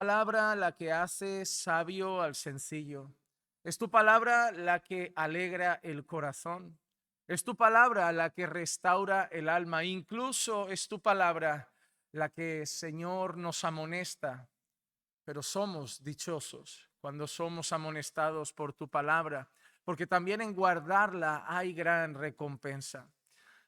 Palabra la que hace sabio al sencillo. Es tu palabra la que alegra el corazón. Es tu palabra la que restaura el alma. Incluso es tu palabra la que, Señor, nos amonesta. Pero somos dichosos cuando somos amonestados por tu palabra, porque también en guardarla hay gran recompensa.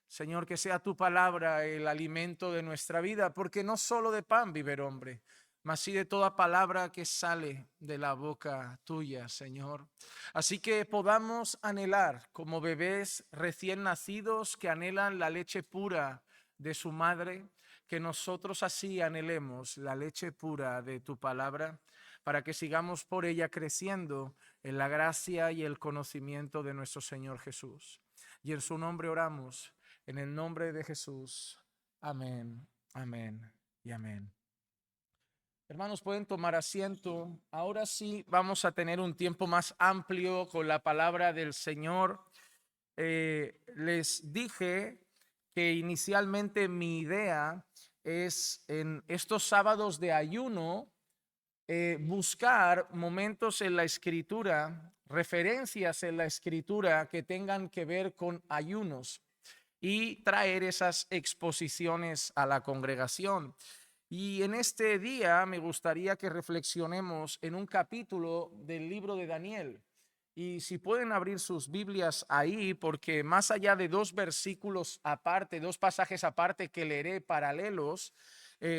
Señor, que sea tu palabra el alimento de nuestra vida, porque no solo de pan vive el hombre, mas sí de toda palabra que sale de la boca tuya, Señor. Así que podamos anhelar como bebés recién nacidos que anhelan la leche pura de su madre, que nosotros así anhelemos la leche pura de tu palabra, para que sigamos por ella creciendo en la gracia y el conocimiento de nuestro Señor Jesús. Y en su nombre oramos. En el nombre de Jesús. Amén, amén y amén. Hermanos, pueden tomar asiento. Ahora sí vamos a tener un tiempo más amplio con la palabra del Señor. Les dije que inicialmente mi idea es en estos sábados de ayuno buscar momentos en la escritura, referencias en la escritura que tengan que ver con ayunos y traer esas exposiciones a la congregación. Y en este día me gustaría que reflexionemos en un capítulo del libro de Daniel. Y si pueden abrir sus Biblias ahí, porque más allá de dos versículos aparte, dos pasajes aparte que leeré paralelos,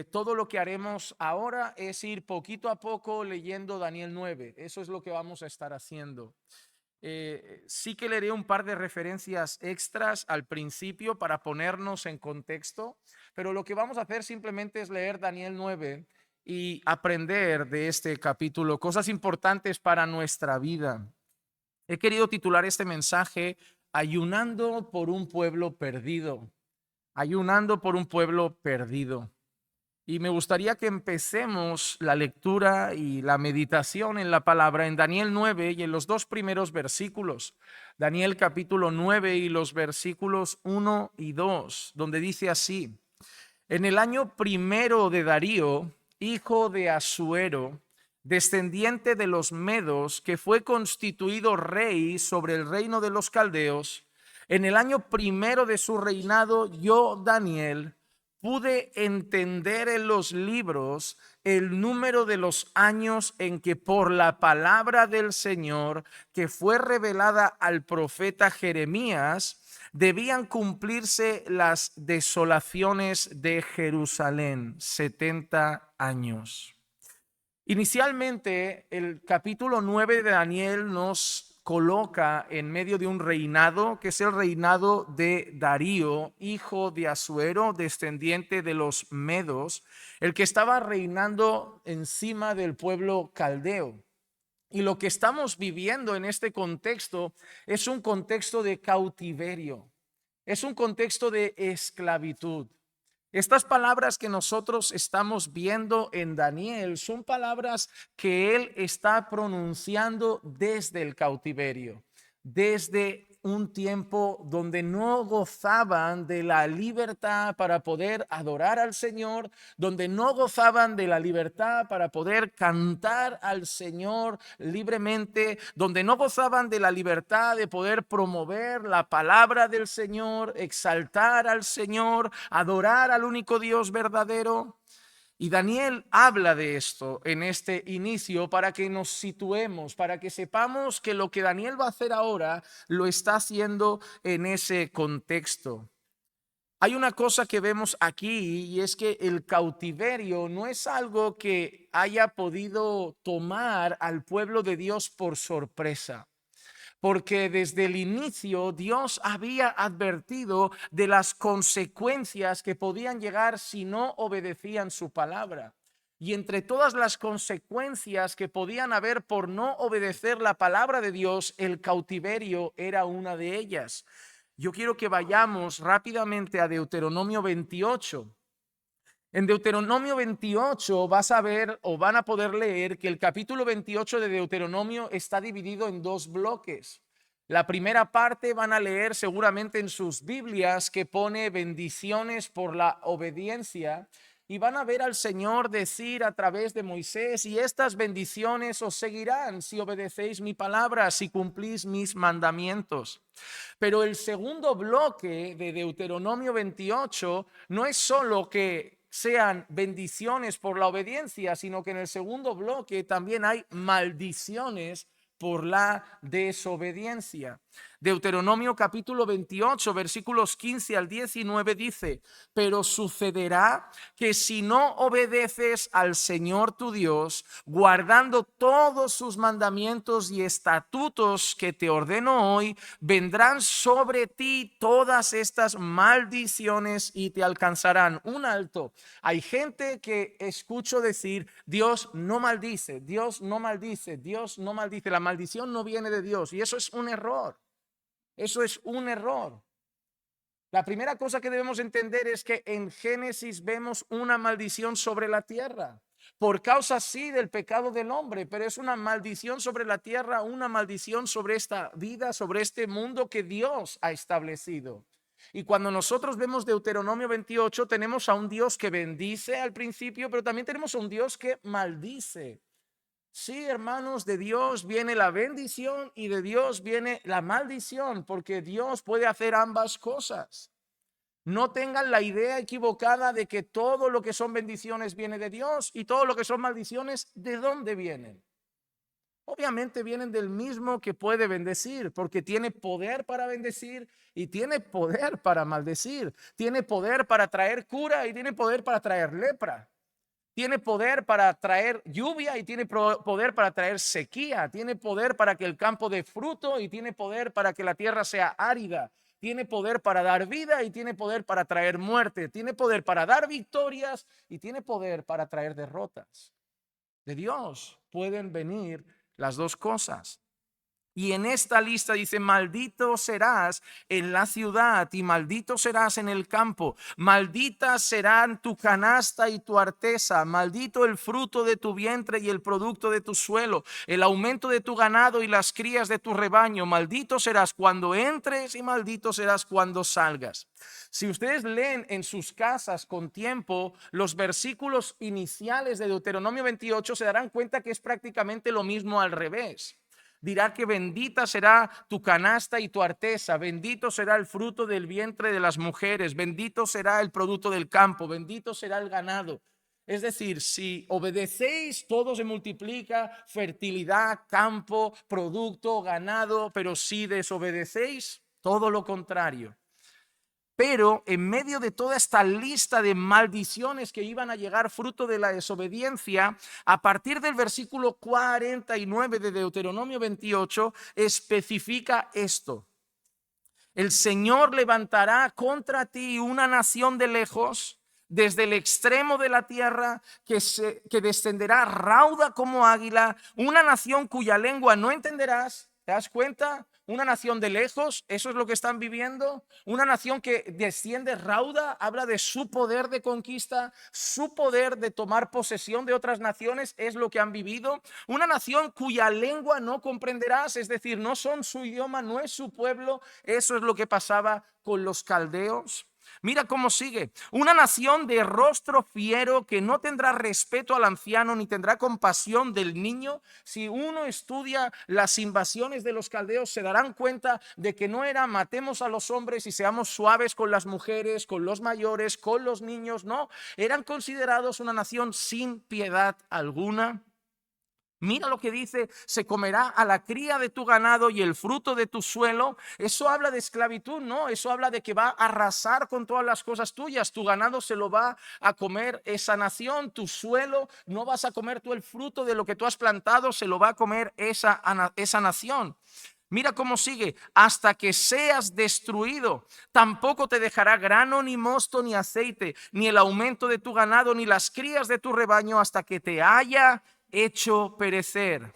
todo lo que haremos ahora es ir poquito a poco leyendo Daniel 9. Eso es lo que vamos a estar haciendo. Sí que leeré un par de referencias extras al principio para ponernos en contexto, pero lo que vamos a hacer simplemente es leer Daniel 9 y aprender de este capítulo cosas importantes para nuestra vida. He querido titular este mensaje Ayunando por un pueblo perdido. Ayunando por un pueblo perdido. Y me gustaría que empecemos la lectura y la meditación en la palabra en Daniel 9 y en los dos primeros versículos. Daniel capítulo 9 y los versículos 1 y 2, donde dice así: En el año primero de Darío, hijo de Asuero, descendiente de los Medos, que fue constituido rey sobre el reino de los caldeos, en el año primero de su reinado, yo, Daniel, pude entender en los libros el número de los años en que por la palabra del Señor, que fue revelada al profeta Jeremías, debían cumplirse las desolaciones de Jerusalén, 70 años. Inicialmente, el capítulo 9 de Daniel nos coloca en medio de un reinado, que es el reinado de Darío, hijo de Asuero, descendiente de los Medos, el que estaba reinando encima del pueblo caldeo. Y lo que estamos viviendo en este contexto es un contexto de cautiverio, es un contexto de esclavitud. Estas palabras que nosotros estamos viendo en Daniel son palabras que él está pronunciando desde el cautiverio, desde un tiempo donde no gozaban de la libertad para poder adorar al Señor, donde no gozaban de la libertad para poder cantar al Señor libremente, donde no gozaban de la libertad de poder promover la palabra del Señor, exaltar al Señor, adorar al único Dios verdadero. Y Daniel habla de esto en este inicio para que nos situemos, para que sepamos que lo que Daniel va a hacer ahora lo está haciendo en ese contexto. Hay una cosa que vemos aquí y es que el cautiverio no es algo que haya podido tomar al pueblo de Dios por sorpresa, porque desde el inicio Dios había advertido de las consecuencias que podían llegar si no obedecían su palabra. Y entre todas las consecuencias que podían haber por no obedecer la palabra de Dios, el cautiverio era una de ellas. Yo quiero que vayamos rápidamente a Deuteronomio 28. En Deuteronomio 28 vas a ver o van a poder leer que el capítulo 28 de Deuteronomio está dividido en dos bloques. La primera parte van a leer seguramente en sus Biblias que pone bendiciones por la obediencia. y van a ver al Señor decir a través de Moisés: y estas bendiciones os seguirán si obedecéis mi palabra, si cumplís mis mandamientos. Pero el segundo bloque de Deuteronomio 28 no es solo que sean bendiciones por la obediencia, sino que en el segundo bloque también hay maldiciones por la desobediencia. Deuteronomio capítulo 28, versículos 15 al 19 dice: pero sucederá que si no obedeces al Señor tu Dios, guardando todos sus mandamientos y estatutos que te ordeno hoy, vendrán sobre ti todas estas maldiciones y te alcanzarán. Un alto. Hay gente que escucho decir: Dios no maldice, Dios no maldice, Dios no maldice. La maldición no viene de Dios, y eso es un error. Eso es un error. La primera cosa que debemos entender es que en Génesis vemos una maldición sobre la tierra, por causa sí del pecado del hombre, pero es una maldición sobre la tierra, una maldición sobre esta vida, sobre este mundo que Dios ha establecido. Y cuando nosotros vemos Deuteronomio 28, tenemos a un Dios que bendice al principio, pero también tenemos a un Dios que maldice. Sí, hermanos, de Dios viene la bendición y de Dios viene la maldición, porque Dios puede hacer ambas cosas. No tengan la idea equivocada de que todo lo que son bendiciones viene de Dios y todo lo que son maldiciones, ¿de dónde vienen? Obviamente vienen del mismo que puede bendecir, porque tiene poder para bendecir y tiene poder para maldecir. Tiene poder para traer cura y tiene poder para traer lepra. Tiene poder para traer lluvia y tiene poder para traer sequía. Tiene poder para que el campo dé fruto y tiene poder para que la tierra sea árida. Tiene poder para dar vida y tiene poder para traer muerte. Tiene poder para dar victorias y tiene poder para traer derrotas. De Dios pueden venir las dos cosas. Y en esta lista dice: maldito serás en la ciudad y maldito serás en el campo. Malditas serán tu canasta y tu arteza. Maldito el fruto de tu vientre y el producto de tu suelo, el aumento de tu ganado y las crías de tu rebaño. Maldito serás cuando entres y maldito serás cuando salgas. Si ustedes leen en sus casas con tiempo los versículos iniciales de Deuteronomio 28, se darán cuenta que es prácticamente lo mismo al revés. Dirá que bendita será tu canasta y tu arteza, bendito será el fruto del vientre de las mujeres, bendito será el producto del campo, bendito será el ganado. Es decir, si obedecéis, todo se multiplica: fertilidad, campo, producto, ganado. Pero si desobedecéis, todo lo contrario. Pero en medio de toda esta lista de maldiciones que iban a llegar fruto de la desobediencia, a partir del versículo 49 de Deuteronomio 28, especifica esto: el Señor levantará contra ti una nación de lejos, desde el extremo de la tierra, que descenderá rauda como águila, una nación cuya lengua no entenderás. ¿Te das cuenta? Una nación de lejos, eso es lo que están viviendo. Una nación que desciende rauda, habla de su poder de conquista, su poder de tomar posesión de otras naciones, es lo que han vivido. Una nación cuya lengua no comprenderás, es decir, no son su idioma, no es su pueblo. Eso es lo que pasaba con los caldeos. Mira cómo sigue: una nación de rostro fiero que no tendrá respeto al anciano ni tendrá compasión del niño. Si uno estudia las invasiones de los caldeos, se darán cuenta de que no era matemos a los hombres y seamos suaves con las mujeres, con los mayores, con los niños. No, eran considerados una nación sin piedad alguna. Mira lo que dice: se comerá a la cría de tu ganado y el fruto de tu suelo. Eso habla de esclavitud, no, eso habla de que va a arrasar con todas las cosas tuyas. Tu ganado se lo va a comer esa nación, tu suelo, no vas a comer tú el fruto de lo que tú has plantado, se lo va a comer esa nación. Mira cómo sigue: hasta que seas destruido, tampoco te dejará grano, ni mosto, ni aceite, ni el aumento de tu ganado, ni las crías de tu rebaño, hasta que te haya hecho perecer.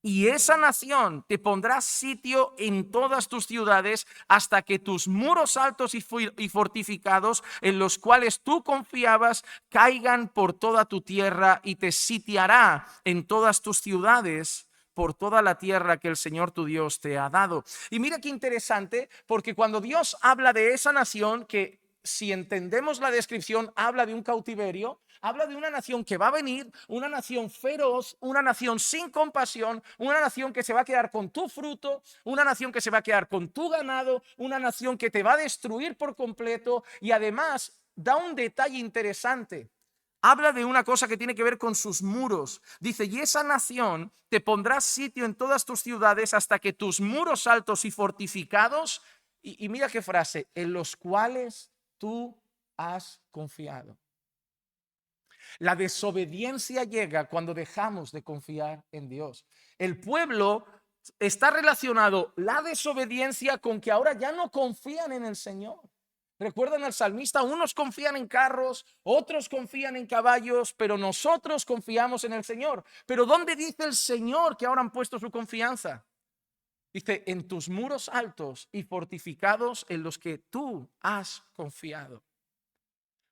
Y esa nación te pondrá sitio en todas tus ciudades, hasta que tus muros altos y fortificados, en los cuales tú confiabas, caigan por toda tu tierra, y te sitiará en todas tus ciudades por toda la tierra que el Señor tu Dios te ha dado. Y mira qué interesante, porque cuando Dios habla de esa nación que si entendemos la descripción, habla de un cautiverio, habla de una nación que va a venir, una nación feroz, una nación sin compasión, una nación que se va a quedar con tu fruto, una nación que se va a quedar con tu ganado, una nación que te va a destruir por completo. Y además da un detalle interesante. Habla de una cosa que tiene que ver con sus muros. Dice, y esa nación te pondrá sitio en todas tus ciudades hasta que tus muros altos y fortificados, y mira qué frase, en los cuales tú has confiado. La desobediencia llega cuando dejamos de confiar en Dios. El pueblo está relacionado la desobediencia con que ahora ya no confían en el Señor. Recuerdan al salmista, unos confían en carros, otros confían en caballos, pero nosotros confiamos en el Señor. Pero ¿dónde dice el Señor que ahora han puesto su confianza? Dice, en tus muros altos y fortificados en los que tú has confiado.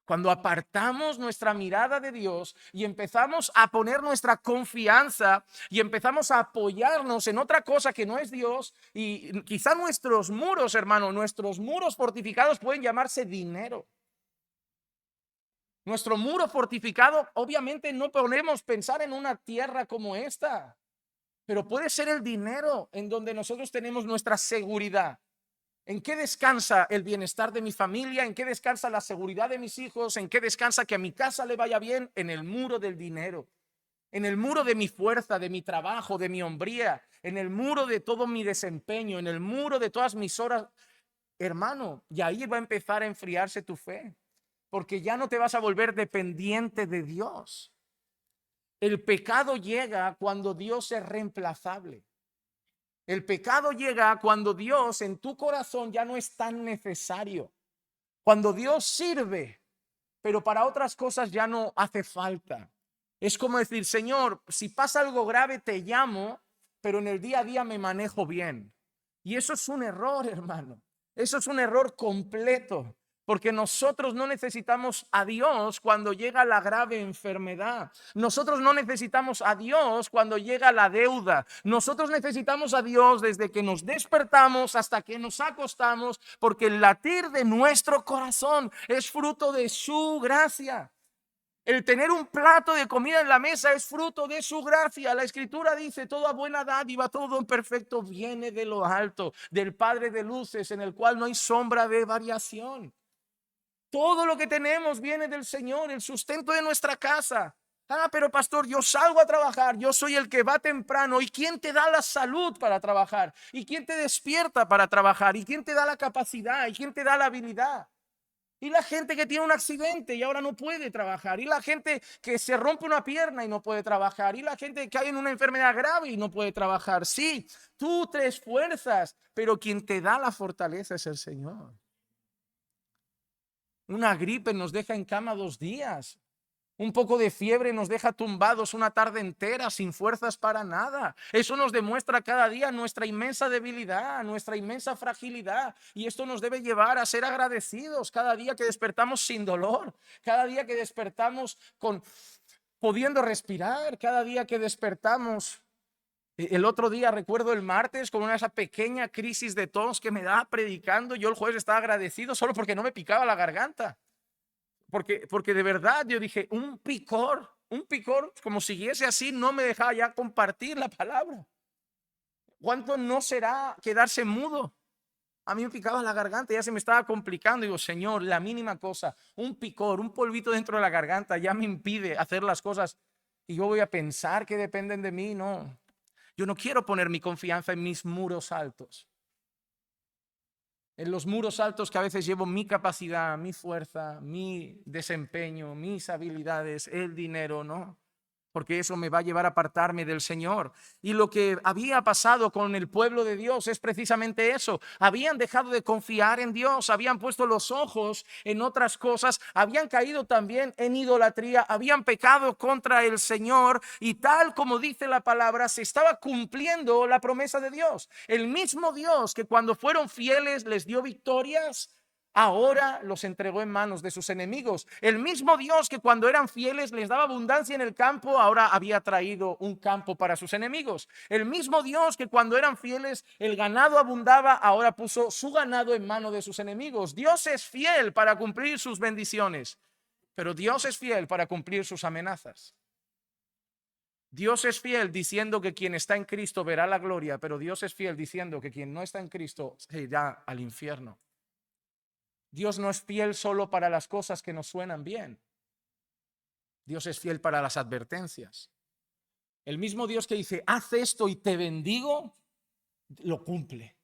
Cuando apartamos nuestra mirada de Dios y empezamos a poner nuestra confianza y empezamos a apoyarnos en otra cosa que no es Dios, y quizá nuestros muros, hermano, nuestros muros fortificados pueden llamarse dinero. Nuestro muro fortificado, obviamente no podemos pensar en una tierra como esta, pero puede ser el dinero en donde nosotros tenemos nuestra seguridad. ¿En qué descansa el bienestar de mi familia? ¿En qué descansa la seguridad de mis hijos? ¿En qué descansa que a mi casa le vaya bien? En el muro del dinero, en el muro de mi fuerza, de mi trabajo, de mi hombría, en el muro de todo mi desempeño, en el muro de todas mis horas. Hermano, y ahí va a empezar a enfriarse tu fe, porque ya no te vas a volver dependiente de Dios. El pecado llega cuando Dios es reemplazable. El pecado llega cuando Dios en tu corazón ya no es tan necesario. Cuando Dios sirve, pero para otras cosas ya no hace falta. Es como decir, Señor, si pasa algo grave te llamo, pero en el día a día me manejo bien. Y eso es un error, hermano. Eso es un error completo. Porque nosotros no necesitamos a Dios cuando llega la grave enfermedad. Nosotros no necesitamos a Dios cuando llega la deuda. Nosotros necesitamos a Dios desde que nos despertamos hasta que nos acostamos, porque el latir de nuestro corazón es fruto de su gracia. El tener un plato de comida en la mesa es fruto de su gracia. La Escritura dice, toda buena dádiva, todo perfecto viene de lo alto, del Padre de luces, en el cual no hay sombra de variación. Todo lo que tenemos viene del Señor, el sustento de nuestra casa. Pero pastor, yo salgo a trabajar, yo soy el que va temprano. ¿Y quién te da la salud para trabajar? ¿Y quién te despierta para trabajar? ¿Y quién te da la capacidad? ¿Y quién te da la habilidad? Y la gente que tiene un accidente y ahora no puede trabajar. Y la gente que se rompe una pierna y no puede trabajar. Y la gente que cae en una enfermedad grave y no puede trabajar. Sí, tú te esfuerzas, pero quien te da la fortaleza es el Señor. Una gripe nos deja en cama 2 días. Un poco de fiebre nos deja tumbados una tarde entera sin fuerzas para nada. Eso nos demuestra cada día nuestra inmensa debilidad, nuestra inmensa fragilidad. Y esto nos debe llevar a ser agradecidos cada día que despertamos sin dolor, cada día que despertamos pudiendo respirar, cada día que despertamos. El otro día, recuerdo el martes, con esa pequeña crisis de tos que me daba predicando. Yo el jueves estaba agradecido solo porque no me picaba la garganta. Porque de verdad yo dije, un picor, como siguiese así, no me dejaba ya compartir la palabra. ¿Cuánto no será quedarse mudo? A mí me picaba la garganta, ya se me estaba complicando. Digo, Señor, la mínima cosa, un picor, un polvito dentro de la garganta ya me impide hacer las cosas. Y yo voy a pensar que dependen de mí. No, yo no quiero poner mi confianza en mis muros altos. En los muros altos que a veces llevo mi capacidad, mi fuerza, mi desempeño, mis habilidades, el dinero, ¿no? Porque eso me va a llevar a apartarme del Señor. Y lo que había pasado con el pueblo de Dios es precisamente eso. Habían dejado de confiar en Dios, habían puesto los ojos en otras cosas, habían caído también en idolatría, habían pecado contra el Señor, y tal como dice la palabra, se estaba cumpliendo la promesa de Dios. El mismo Dios que cuando fueron fieles les dio victorias, ahora los entregó en manos de sus enemigos. El mismo Dios que cuando eran fieles les daba abundancia en el campo, ahora había traído un campo para sus enemigos. El mismo Dios que cuando eran fieles el ganado abundaba, ahora puso su ganado en manos de sus enemigos. Dios es fiel para cumplir sus bendiciones, pero Dios es fiel para cumplir sus amenazas. Dios es fiel diciendo que quien está en Cristo verá la gloria, pero Dios es fiel diciendo que quien no está en Cristo se irá al infierno. Dios no es fiel solo para las cosas que nos suenan bien. Dios es fiel para las advertencias. El mismo Dios que dice, haz esto y te bendigo, lo cumple.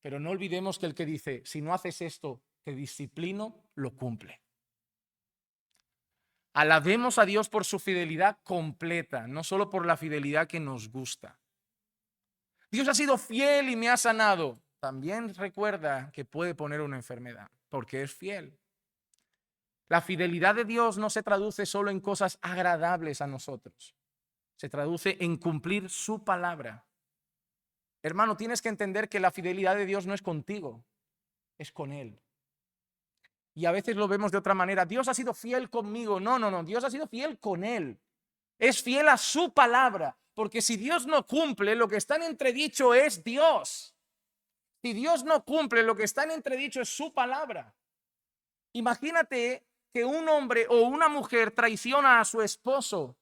Pero no olvidemos que el que dice, si no haces esto, te disciplino, lo cumple. Alabemos a Dios por su fidelidad completa, no solo por la fidelidad que nos gusta. Dios ha sido fiel y me ha sanado. También recuerda que puede poner una enfermedad, porque es fiel. La fidelidad de Dios no se traduce solo en cosas agradables a nosotros. Se traduce en cumplir su palabra. Hermano, tienes que entender que la fidelidad de Dios no es contigo, es con Él. Y a veces lo vemos de otra manera. Dios ha sido fiel conmigo. No. Dios ha sido fiel con Él. Es fiel a su palabra. Porque si Dios no cumple, lo que está en entredicho es Dios. Si Dios no cumple, lo que está en entredicho es su palabra. Imagínate que un hombre o una mujer traiciona a su esposo.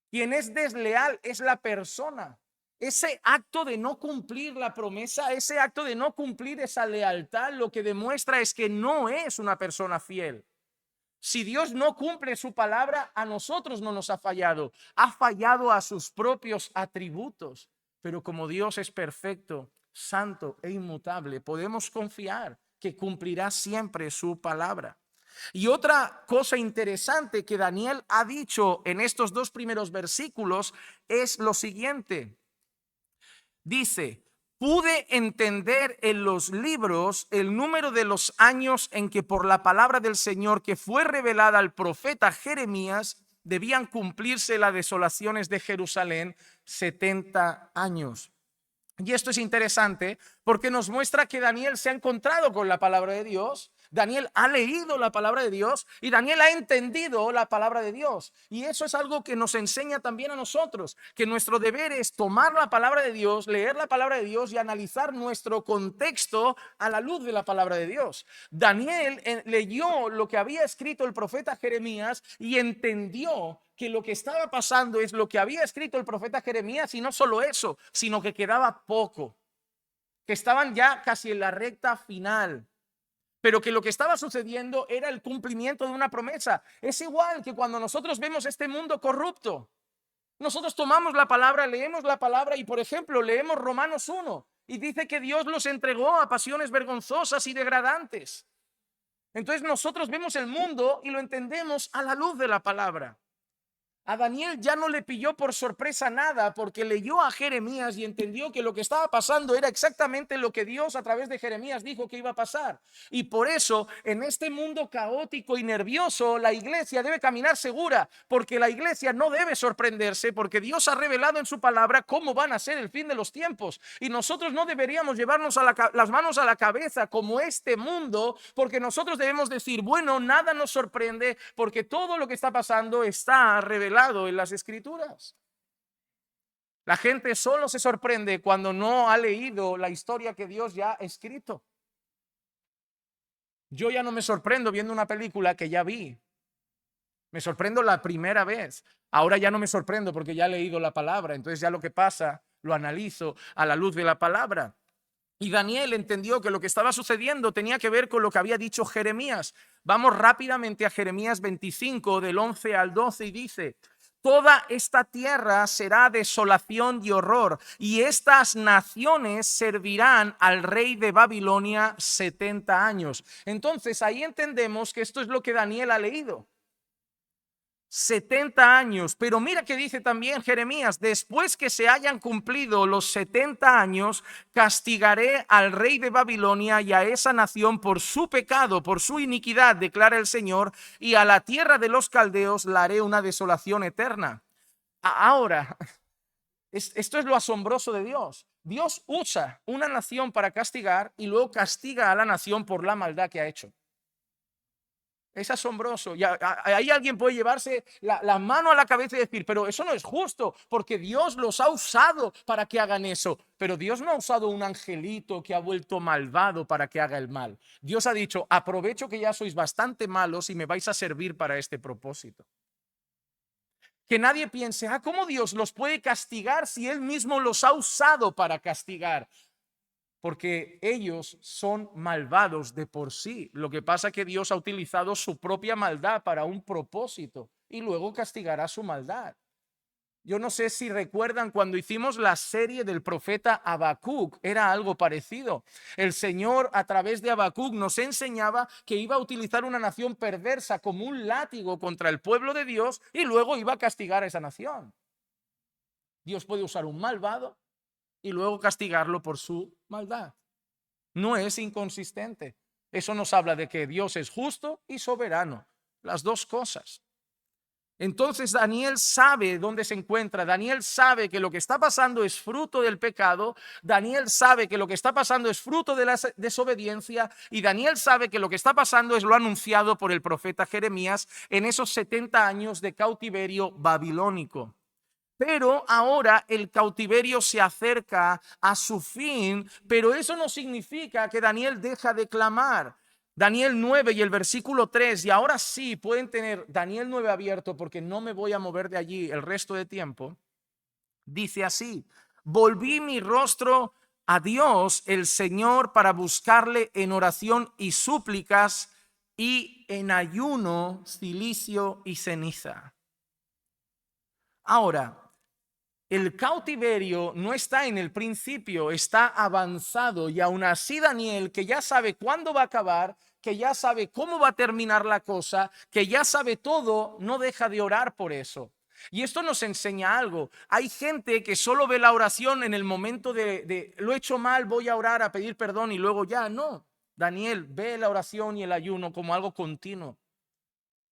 Quien es desleal es la persona. Ese acto de no cumplir la promesa, ese acto de no cumplir esa lealtad, lo que demuestra es que no es una persona fiel. Si Dios no cumple su palabra, a nosotros no nos ha fallado a sus propios atributos. Pero como Dios es perfecto, santo e inmutable, podemos confiar que cumplirá siempre su palabra. Y otra cosa interesante que Daniel ha dicho en estos dos primeros versículos es lo siguiente. Dice, pude entender en los libros el número de los años en que por la palabra del Señor que fue revelada al profeta Jeremías debían cumplirse las desolaciones de Jerusalén 70 años. Y esto es interesante porque nos muestra que Daniel se ha encontrado con la palabra de Dios. Daniel ha leído la palabra de Dios y Daniel ha entendido la palabra de Dios. Y eso es algo que nos enseña también a nosotros, que nuestro deber es tomar la palabra de Dios, leer la palabra de Dios y analizar nuestro contexto a la luz de la palabra de Dios. Daniel leyó lo que había escrito el profeta Jeremías y entendió que lo que estaba pasando es lo que había escrito el profeta Jeremías, y no solo eso, sino que quedaba poco, que estaban ya casi en la recta final, pero que lo que estaba sucediendo era el cumplimiento de una promesa. Es igual que cuando nosotros vemos este mundo corrupto. Nosotros tomamos la palabra, leemos la palabra y, por ejemplo, leemos Romanos 1 y dice que Dios los entregó a pasiones vergonzosas y degradantes. Entonces nosotros vemos el mundo y lo entendemos a la luz de la palabra. A Daniel ya no le pilló por sorpresa nada, porque leyó a Jeremías y entendió que lo que estaba pasando era exactamente lo que Dios a través de Jeremías dijo que iba a pasar. Y por eso, en este mundo caótico y nervioso, la iglesia debe caminar segura, porque la iglesia no debe sorprenderse, porque Dios ha revelado en su palabra cómo van a ser el fin de los tiempos. Y nosotros no deberíamos llevarnos las manos a la cabeza como este mundo, porque nosotros debemos decir, bueno, nada nos sorprende, porque todo lo que está pasando está revelado en las escrituras. La gente solo se sorprende cuando no ha leído la historia que Dios ya ha escrito. Yo ya no me sorprendo viendo una película que ya vi. Me sorprendo la primera vez. Ahora ya no me sorprendo porque ya he leído la palabra. Entonces ya lo que pasa lo analizo a la luz de la palabra. Y Daniel entendió que lo que estaba sucediendo tenía que ver con lo que había dicho Jeremías. Vamos rápidamente a Jeremías 25, del 11 al 12, y dice: toda esta tierra será desolación y horror, y estas naciones servirán al rey de Babilonia 70 años. Entonces ahí entendemos que esto es lo que Daniel ha leído. 70 años, pero mira que dice también Jeremías: después que se hayan cumplido los 70 años, castigaré al rey de Babilonia y a esa nación por su pecado, por su iniquidad, declara el Señor, y a la tierra de los caldeos la haré una desolación eterna. Ahora, esto es lo asombroso de Dios. Dios usa una nación para castigar y luego castiga a la nación por la maldad que ha hecho. Es asombroso. Y ahí alguien puede llevarse la mano a la cabeza y decir, pero eso no es justo, porque Dios los ha usado para que hagan eso. Pero Dios no ha usado un angelito que ha vuelto malvado para que haga el mal. Dios ha dicho, aprovecho que ya sois bastante malos y me vais a servir para este propósito. Que nadie piense, ¿cómo Dios los puede castigar si Él mismo los ha usado para castigar? Porque ellos son malvados de por sí. Lo que pasa es que Dios ha utilizado su propia maldad para un propósito y luego castigará su maldad. Yo no sé si recuerdan cuando hicimos la serie del profeta Habacuc, era algo parecido. El Señor a través de Habacuc nos enseñaba que iba a utilizar una nación perversa como un látigo contra el pueblo de Dios y luego iba a castigar a esa nación. Dios puede usar un malvado y luego castigarlo por su maldad. No es inconsistente. Eso nos habla de que Dios es justo y soberano, las dos cosas. Entonces Daniel sabe dónde se encuentra. Daniel sabe que lo que está pasando es fruto del pecado. Daniel sabe que lo que está pasando es fruto de la desobediencia. Y Daniel sabe que lo que está pasando es lo anunciado por el profeta Jeremías en esos 70 años de cautiverio babilónico. Pero ahora el cautiverio se acerca a su fin, pero eso no significa que Daniel deja de clamar. Daniel 9 y el versículo 3, y ahora sí pueden tener Daniel 9 abierto porque no me voy a mover de allí el resto de tiempo. Dice así, volví mi rostro a Dios el Señor para buscarle en oración y súplicas y en ayuno, cilicio y ceniza. Ahora, el cautiverio no está en el principio, está avanzado y aún así Daniel, que ya sabe cuándo va a acabar, que ya sabe cómo va a terminar la cosa, que ya sabe todo, no deja de orar por eso. Y esto nos enseña algo. Hay gente que solo ve la oración en el momento de lo he hecho mal, voy a orar a pedir perdón y luego ya no. Daniel ve la oración y el ayuno como algo continuo.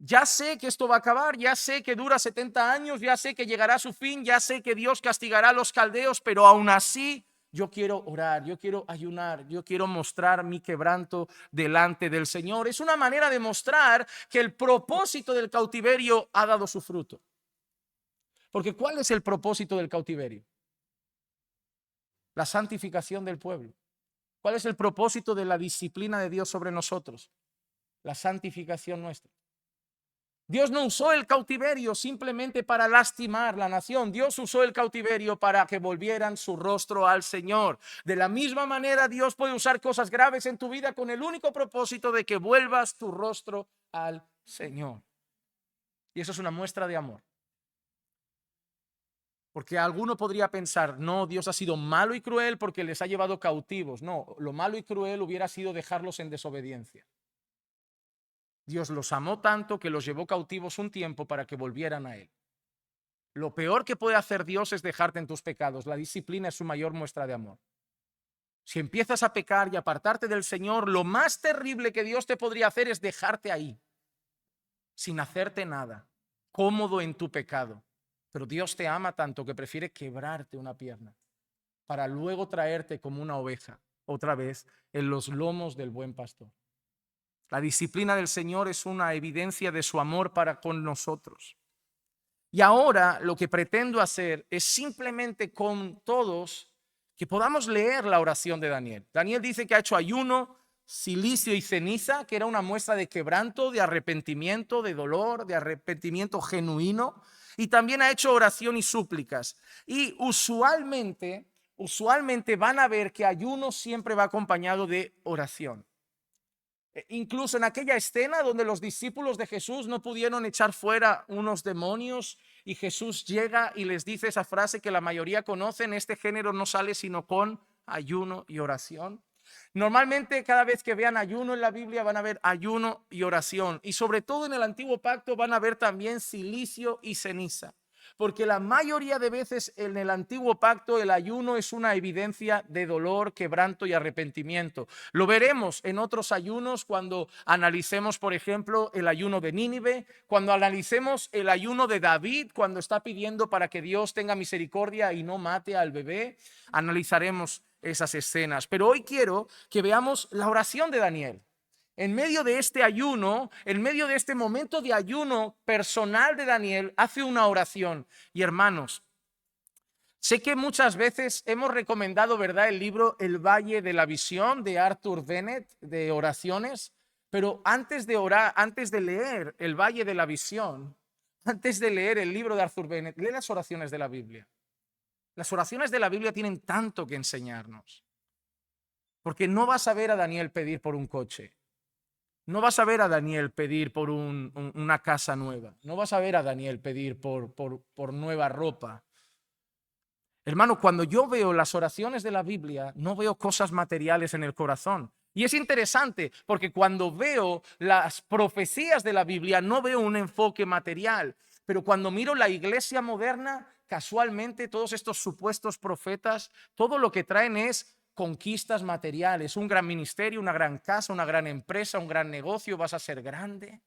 Ya sé que esto va a acabar, ya sé que dura 70 años, ya sé que llegará a su fin, ya sé que Dios castigará a los caldeos, pero aún así yo quiero orar, yo quiero ayunar, yo quiero mostrar mi quebranto delante del Señor. Es una manera de mostrar que el propósito del cautiverio ha dado su fruto. Porque ¿cuál es el propósito del cautiverio? La santificación del pueblo. ¿Cuál es el propósito de la disciplina de Dios sobre nosotros? La santificación nuestra. Dios no usó el cautiverio simplemente para lastimar la nación. Dios usó el cautiverio para que volvieran su rostro al Señor. De la misma manera, Dios puede usar cosas graves en tu vida con el único propósito de que vuelvas tu rostro al Señor. Y eso es una muestra de amor. Porque alguno podría pensar, no, Dios ha sido malo y cruel porque les ha llevado cautivos. No, lo malo y cruel hubiera sido dejarlos en desobediencia. Dios los amó tanto que los llevó cautivos un tiempo para que volvieran a Él. Lo peor que puede hacer Dios es dejarte en tus pecados. La disciplina es su mayor muestra de amor. Si empiezas a pecar y apartarte del Señor, lo más terrible que Dios te podría hacer es dejarte ahí, sin hacerte nada, cómodo en tu pecado. Pero Dios te ama tanto que prefiere quebrarte una pierna para luego traerte como una oveja, otra vez, en los lomos del buen pastor. La disciplina del Señor es una evidencia de su amor para con nosotros. Y ahora lo que pretendo hacer es simplemente con todos que podamos leer la oración de Daniel. Daniel dice que ha hecho ayuno, cilicio y ceniza, que era una muestra de quebranto, de arrepentimiento, de dolor, de arrepentimiento genuino. Y también ha hecho oración y súplicas. Y usualmente van a ver que ayuno siempre va acompañado de oración. Incluso en aquella escena donde los discípulos de Jesús no pudieron echar fuera unos demonios y Jesús llega y les dice esa frase que la mayoría conocen, este género no sale sino con ayuno y oración. Normalmente cada vez que vean ayuno en la Biblia van a ver ayuno y oración y sobre todo en el Antiguo Pacto van a ver también cilicio y ceniza. porque la mayoría de veces en el antiguo pacto el ayuno es una evidencia de dolor, quebranto y arrepentimiento. Lo veremos en otros ayunos cuando analicemos, por ejemplo, el ayuno de Nínive, cuando analicemos el ayuno de David, cuando está pidiendo para que Dios tenga misericordia y no mate al bebé. Analizaremos esas escenas. Pero hoy quiero que veamos la oración de Daniel. En medio de este ayuno, en medio de este momento de ayuno personal de Daniel, hace una oración. Y hermanos, sé que muchas veces hemos recomendado, ¿verdad?, el libro El Valle de la Visión de Arthur Bennett, de oraciones, pero antes de orar, antes de leer El Valle de la Visión, antes de leer el libro de Arthur Bennett, lee las oraciones de la Biblia. Las oraciones de la Biblia tienen tanto que enseñarnos, porque no vas a ver a Daniel pedir por un coche. No vas a ver a Daniel pedir por una casa nueva. No vas a ver a Daniel pedir por nueva ropa. Hermano, cuando yo veo las oraciones de la Biblia, no veo cosas materiales en el corazón. Y es interesante porque cuando veo las profecías de la Biblia, no veo un enfoque material. Pero cuando miro la iglesia moderna, casualmente todos estos supuestos profetas, todo lo que traen es conquistas materiales, un gran ministerio, una gran casa, una gran empresa, un gran negocio, vas a ser grande.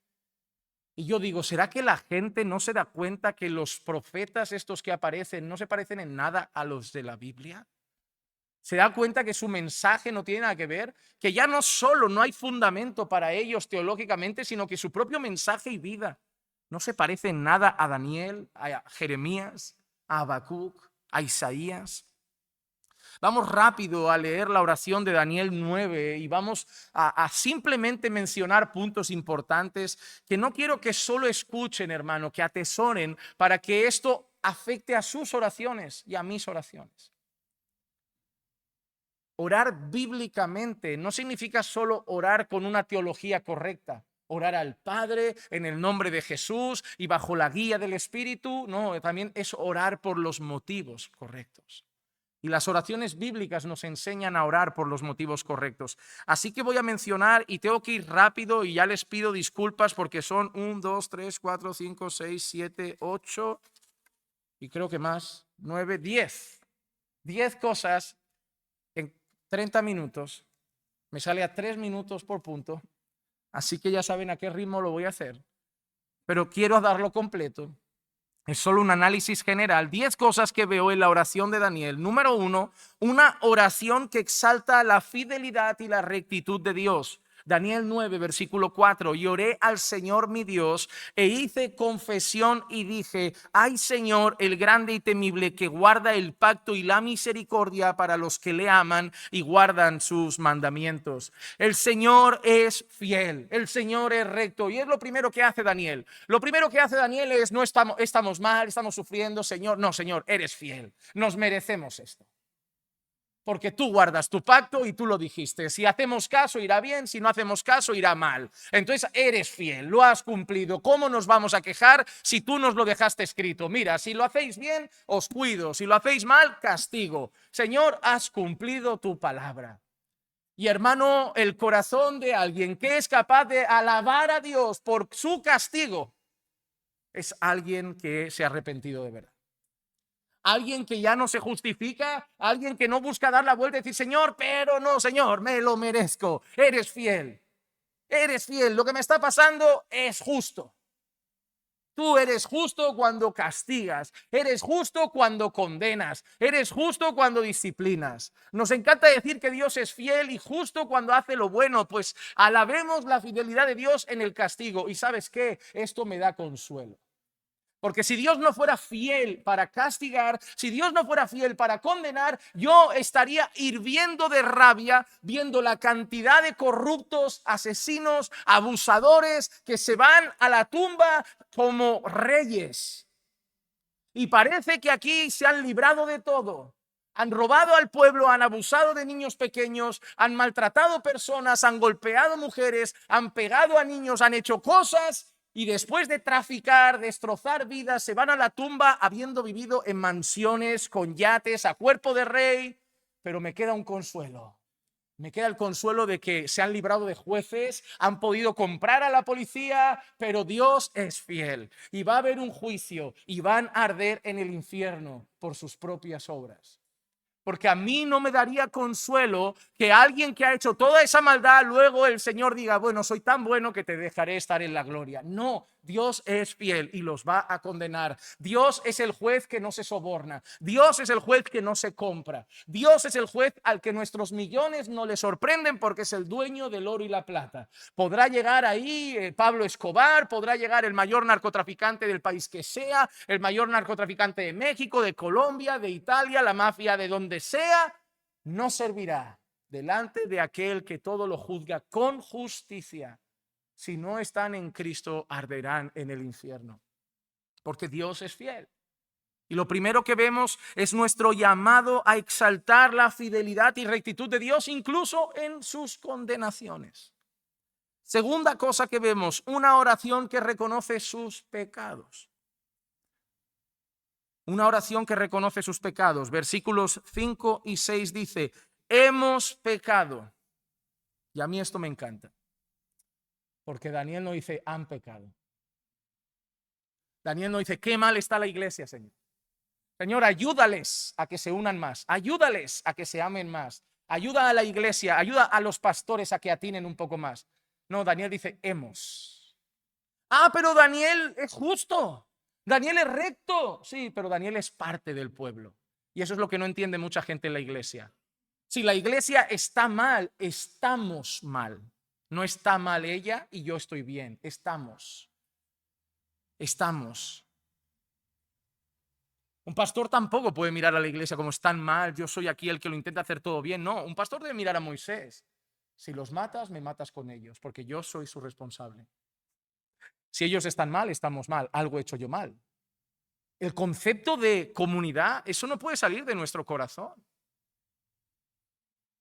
Y yo digo, ¿será que la gente no se da cuenta que los profetas estos que aparecen no se parecen en nada a los de la Biblia? ¿Se da cuenta que su mensaje no tiene nada que ver? Que ya no solo no hay fundamento para ellos teológicamente, sino que su propio mensaje y vida no se parece en nada a Daniel, a Jeremías, a Habacuc, a Isaías. Vamos rápido a leer la oración de Daniel 9 y vamos a simplemente mencionar puntos importantes que no quiero que solo escuchen, hermano, que atesoren para que esto afecte a sus oraciones y a mis oraciones. Orar bíblicamente no significa solo orar con una teología correcta. Orar al Padre en el nombre de Jesús y bajo la guía del Espíritu. No, también es orar por los motivos correctos. Y las oraciones bíblicas nos enseñan a orar por los motivos correctos. Así que voy a mencionar y tengo que ir rápido y ya les pido disculpas porque son 1, 2, 3, 4, 5, 6, 7, 8 y creo que más, 9, 10. 10 cosas en 30 minutos. Me sale a 3 minutos por punto. Así que ya saben a qué ritmo lo voy a hacer. Pero quiero darlo completo. Es solo un análisis general. 10 cosas que veo en la oración de Daniel. Número 1, una oración que exalta la fidelidad y la rectitud de Dios. Daniel 9, versículo 4. Y oré al Señor mi Dios e hice confesión y dije: ay Señor, el grande y temible, que guarda el pacto y la misericordia para los que le aman y guardan sus mandamientos. El Señor es fiel, el Señor es recto. Y es lo primero que hace Daniel. Lo primero que hace Daniel es: no estamos mal, estamos sufriendo, Señor. No, Señor, eres fiel. Nos merecemos esto. Porque tú guardas tu pacto y tú lo dijiste. Si hacemos caso irá bien, si no hacemos caso irá mal. Entonces eres fiel, lo has cumplido. ¿Cómo nos vamos a quejar si tú nos lo dejaste escrito? Mira, si lo hacéis bien, os cuido. Si lo hacéis mal, castigo. Señor, has cumplido tu palabra. Y hermano, el corazón de alguien que es capaz de alabar a Dios por su castigo es alguien que se ha arrepentido de verdad. Alguien que ya no se justifica, alguien que no busca dar la vuelta y decir: Señor, pero no, Señor, me lo merezco. Eres fiel, eres fiel. Lo que me está pasando es justo. Tú eres justo cuando castigas, eres justo cuando condenas, eres justo cuando disciplinas. Nos encanta decir que Dios es fiel y justo cuando hace lo bueno, pues alabemos la fidelidad de Dios en el castigo. Y ¿sabes qué? Esto me da consuelo. Porque si Dios no fuera fiel para castigar, si Dios no fuera fiel para condenar, yo estaría hirviendo de rabia viendo la cantidad de corruptos, asesinos, abusadores que se van a la tumba como reyes. Y parece que aquí se han librado de todo. Han robado al pueblo, han abusado de niños pequeños, han maltratado personas, han golpeado mujeres, han pegado a niños, han hecho cosas. Y después de traficar, destrozar vidas, se van a la tumba habiendo vivido en mansiones, con yates, a cuerpo de rey. Pero me queda un consuelo. Me queda el consuelo de que se han librado de jueces, han podido comprar a la policía, pero Dios es fiel y va a haber un juicio y van a arder en el infierno por sus propias obras. Porque a mí no me daría consuelo que alguien que ha hecho toda esa maldad, luego el Señor diga, bueno, soy tan bueno que te dejaré estar en la gloria. No, Dios es fiel y los va a condenar. Dios es el juez que no se soborna. Dios es el juez que no se compra. Dios es el juez al que nuestros millones no le sorprenden porque es el dueño del oro y la plata. Podrá llegar ahí Pablo Escobar, podrá llegar el mayor narcotraficante del país que sea, el mayor narcotraficante de México, de Colombia, de Italia, la mafia de donde sea, no servirá delante de aquel que todo lo juzga con justicia. Si no están en Cristo, arderán en el infierno, porque Dios es fiel. Y lo primero que vemos es nuestro llamado a exaltar la fidelidad y rectitud de Dios, incluso en sus condenaciones. Segunda cosa que vemos, una oración que reconoce sus pecados. Una oración que reconoce sus pecados. Versículos 5 y 6 dice, hemos pecado. Y a mí esto me encanta. Porque Daniel no dice, han pecado. Daniel no dice, qué mal está la iglesia, Señor. Señor, ayúdales a que se unan más. Ayúdales a que se amen más. Ayuda a la iglesia, ayuda a los pastores a que atinen un poco más. No, Daniel dice, hemos. Ah, pero Daniel es justo. Daniel es recto. Sí, pero Daniel es parte del pueblo. Y eso es lo que no entiende mucha gente en la iglesia. Si la iglesia está mal, estamos mal. No está mal ella y yo estoy bien. Estamos. Un pastor tampoco puede mirar a la iglesia como están mal, yo soy aquí el que lo intenta hacer todo bien. No, un pastor debe mirar a Moisés. Si los matas, me matas con ellos, porque yo soy su responsable. Si ellos están mal, estamos mal. Algo he hecho yo mal. El concepto de comunidad, eso no puede salir de nuestro corazón.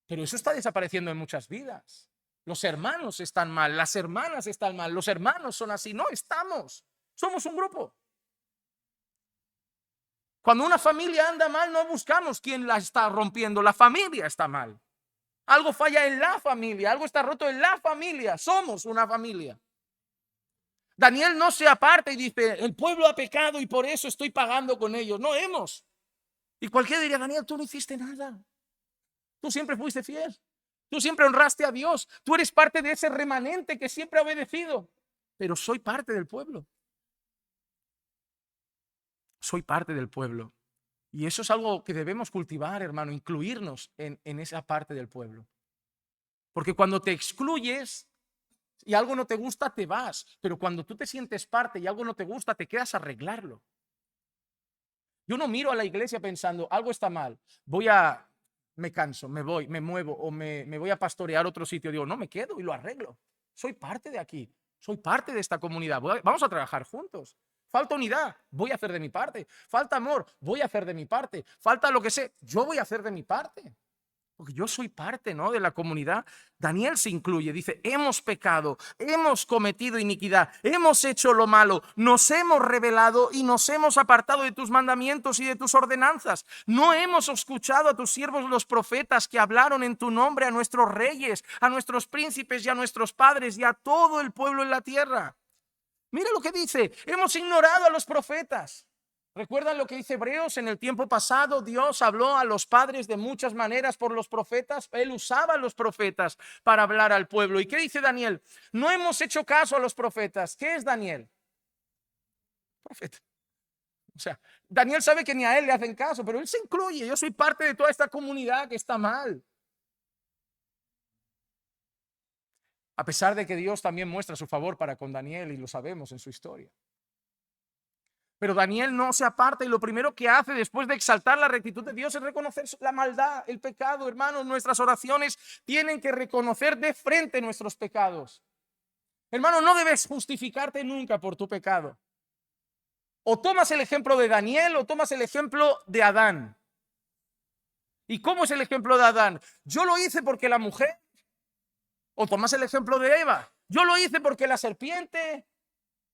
Pero eso está desapareciendo en muchas vidas. Los hermanos están mal, las hermanas están mal, los hermanos son así. No, estamos. Somos un grupo. Cuando una familia anda mal, no buscamos quién la está rompiendo. La familia está mal. Algo falla en la familia, algo está roto en la familia. Somos una familia. Daniel no se aparta y dice, el pueblo ha pecado y por eso estoy pagando con ellos. No hemos. Y cualquiera diría, Daniel, tú no hiciste nada. Tú siempre fuiste fiel. Tú siempre honraste a Dios. Tú eres parte de ese remanente que siempre ha obedecido. Pero soy parte del pueblo. Soy parte del pueblo. Y eso es algo que debemos cultivar, hermano, incluirnos en esa parte del pueblo. Porque cuando te excluyes y algo no te gusta, te vas. Pero cuando tú te sientes parte y algo no te gusta, te quedas a arreglarlo. Yo no miro a la iglesia pensando, algo está mal, me canso, me voy, me muevo o me voy a pastorear otro sitio. Digo, no, me quedo y lo arreglo. Soy parte de aquí, soy parte de esta comunidad. Vamos a trabajar juntos. Falta unidad, voy a hacer de mi parte. Falta amor, voy a hacer de mi parte. Falta lo que sé, yo voy a hacer de mi parte. Porque yo soy parte, ¿no?, de la comunidad. Daniel se incluye, dice, hemos pecado, hemos cometido iniquidad, hemos hecho lo malo, nos hemos rebelado y nos hemos apartado de tus mandamientos y de tus ordenanzas. No hemos escuchado a tus siervos los profetas que hablaron en tu nombre a nuestros reyes, a nuestros príncipes y a nuestros padres y a todo el pueblo en la tierra. Mira lo que dice, hemos ignorado a los profetas. ¿Recuerdan lo que dice Hebreos? En el tiempo pasado Dios habló a los padres de muchas maneras por los profetas. Él usaba a los profetas para hablar al pueblo. ¿Y qué dice Daniel? No hemos hecho caso a los profetas. ¿Qué es Daniel? Profeta. O sea, Daniel sabe que ni a él le hacen caso, pero él se incluye. Yo soy parte de toda esta comunidad que está mal. A pesar de que Dios también muestra su favor para con Daniel y lo sabemos en su historia. Pero Daniel no se aparta y lo primero que hace después de exaltar la rectitud de Dios es reconocer la maldad, el pecado. Hermanos, nuestras oraciones tienen que reconocer de frente nuestros pecados. Hermano, no debes justificarte nunca por tu pecado. O tomas el ejemplo de Daniel o tomas el ejemplo de Adán. ¿Y cómo es el ejemplo de Adán? Yo lo hice porque la mujer. O tomas el ejemplo de Eva. Yo lo hice porque la serpiente.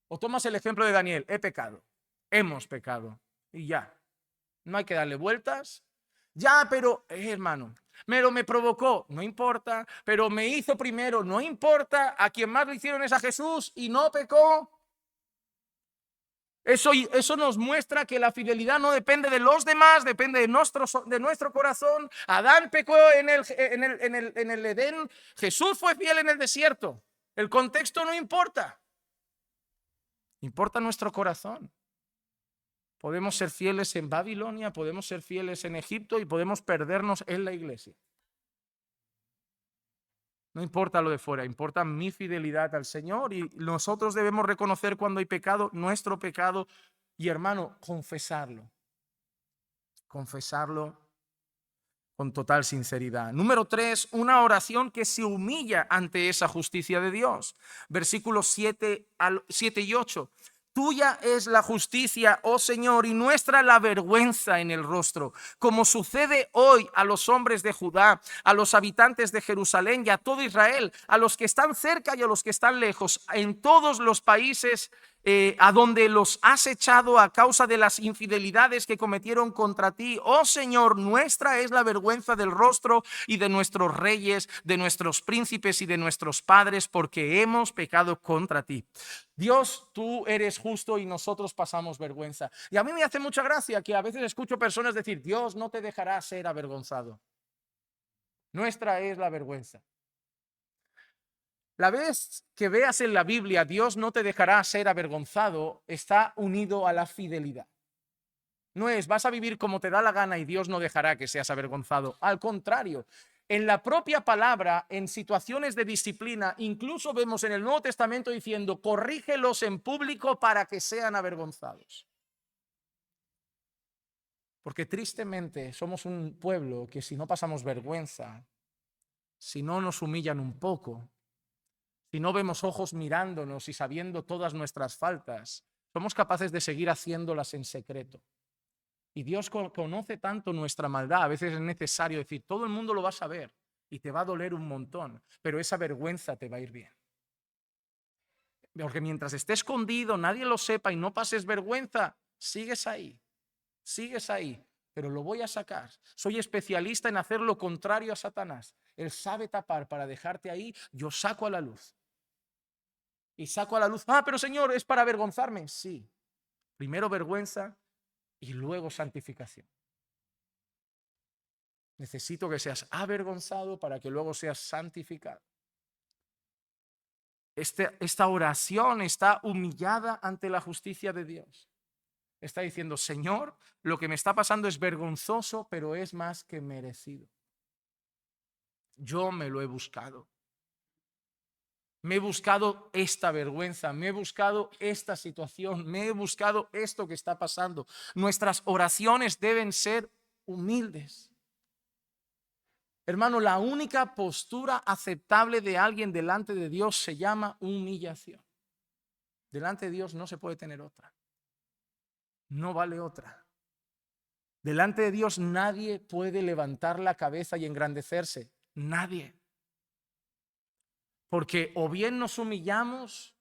O tomas el ejemplo de Daniel. He pecado. Hemos pecado y ya, no hay que darle vueltas. Ya, pero, hermano, me provocó, no importa, pero me hizo primero, no importa, a quien más le hicieron es a Jesús y no pecó. Eso nos muestra que la fidelidad no depende de los demás, depende de nuestro corazón. Adán pecó en el Edén, Jesús fue fiel en el desierto. El contexto no importa, importa nuestro corazón. Podemos ser fieles en Babilonia, podemos ser fieles en Egipto y podemos perdernos en la iglesia. No importa lo de fuera, importa mi fidelidad al Señor y nosotros debemos reconocer cuando hay pecado, nuestro pecado y hermano, confesarlo con total sinceridad. Número 3, una oración que se humilla ante esa justicia de Dios. Versículos 7 y 8. Tuya es la justicia, oh Señor, y nuestra la vergüenza en el rostro, como sucede hoy a los hombres de Judá, a los habitantes de Jerusalén y a todo Israel, a los que están cerca y a los que están lejos, en todos los países a donde los has echado a causa de las infidelidades que cometieron contra ti. Oh Señor, nuestra es la vergüenza del rostro y de nuestros reyes, de nuestros príncipes y de nuestros padres, porque hemos pecado contra ti. Dios, tú eres justo y nosotros pasamos vergüenza. Y a mí me hace mucha gracia que a veces escucho personas decir, Dios no te dejará ser avergonzado. Nuestra es la vergüenza. La vez que veas en la Biblia, Dios no te dejará ser avergonzado, está unido a la fidelidad. No es, vas a vivir como te da la gana y Dios no dejará que seas avergonzado. Al contrario, en la propia palabra, en situaciones de disciplina, incluso vemos en el Nuevo Testamento diciendo, corrígelos en público para que sean avergonzados. Porque tristemente somos un pueblo que si no pasamos vergüenza, si no nos humillan un poco, si no vemos ojos mirándonos y sabiendo todas nuestras faltas, somos capaces de seguir haciéndolas en secreto. Y Dios conoce tanto nuestra maldad, a veces es necesario decir, todo el mundo lo va a saber y te va a doler un montón, pero esa vergüenza te va a ir bien. Porque mientras esté escondido, nadie lo sepa y no pases vergüenza, sigues ahí, pero lo voy a sacar. Soy especialista en hacer lo contrario a Satanás. Él sabe tapar para dejarte ahí, yo saco a la luz. Y saco a la luz, pero Señor, ¿es para avergonzarme? Sí. Primero vergüenza y luego santificación. Necesito que seas avergonzado para que luego seas santificado. Esta oración está humillada ante la justicia de Dios. Está diciendo, Señor, lo que me está pasando es vergonzoso, pero es más que merecido. Yo me lo he buscado. Me he buscado esta vergüenza, me he buscado esta situación, me he buscado esto que está pasando. Nuestras oraciones deben ser humildes. Hermano, la única postura aceptable de alguien delante de Dios se llama humillación. Delante de Dios no se puede tener otra. No vale otra. Delante de Dios nadie puede levantar la cabeza y engrandecerse. Nadie. Porque o bien nos humillamos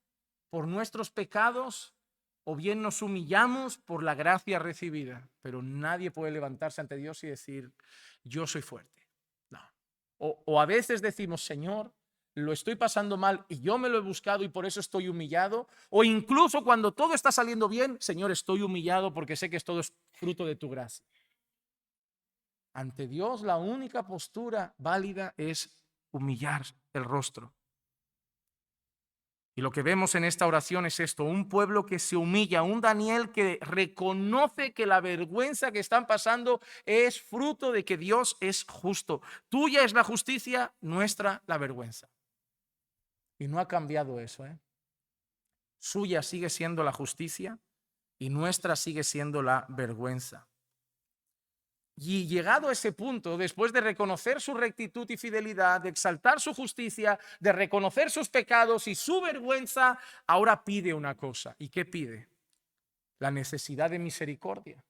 por nuestros pecados, o bien nos humillamos por la gracia recibida. Pero nadie puede levantarse ante Dios y decir, yo soy fuerte. No. O a veces decimos, Señor, lo estoy pasando mal y yo me lo he buscado y por eso estoy humillado. O incluso cuando todo está saliendo bien, Señor, estoy humillado porque sé que todo es fruto de tu gracia. Ante Dios la única postura válida es humillar el rostro. Y lo que vemos en esta oración es esto, un pueblo que se humilla, un Daniel que reconoce que la vergüenza que están pasando es fruto de que Dios es justo. Tuya es la justicia, nuestra la vergüenza. Y no ha cambiado eso, ¿eh? Suya sigue siendo la justicia y nuestra sigue siendo la vergüenza. Y llegado a ese punto, después de reconocer su rectitud y fidelidad, de exaltar su justicia, de reconocer sus pecados y su vergüenza, ahora pide una cosa. ¿Y qué pide? La necesidad de misericordia.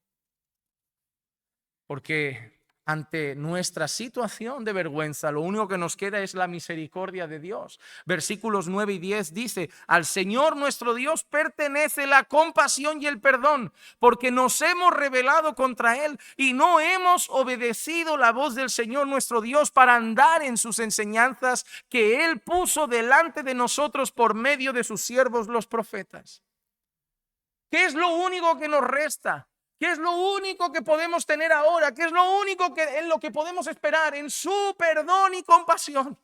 Porque ante nuestra situación de vergüenza, lo único que nos queda es la misericordia de Dios. Versículos 9 y 10 dice: al Señor nuestro Dios pertenece la compasión y el perdón, porque nos hemos rebelado contra Él y no hemos obedecido la voz del Señor nuestro Dios para andar en sus enseñanzas que Él puso delante de nosotros por medio de sus siervos los profetas. ¿Qué es lo único que nos resta? ¿Qué es lo único que podemos tener ahora? ¿Qué es lo único en lo que podemos esperar? En su perdón y compasión.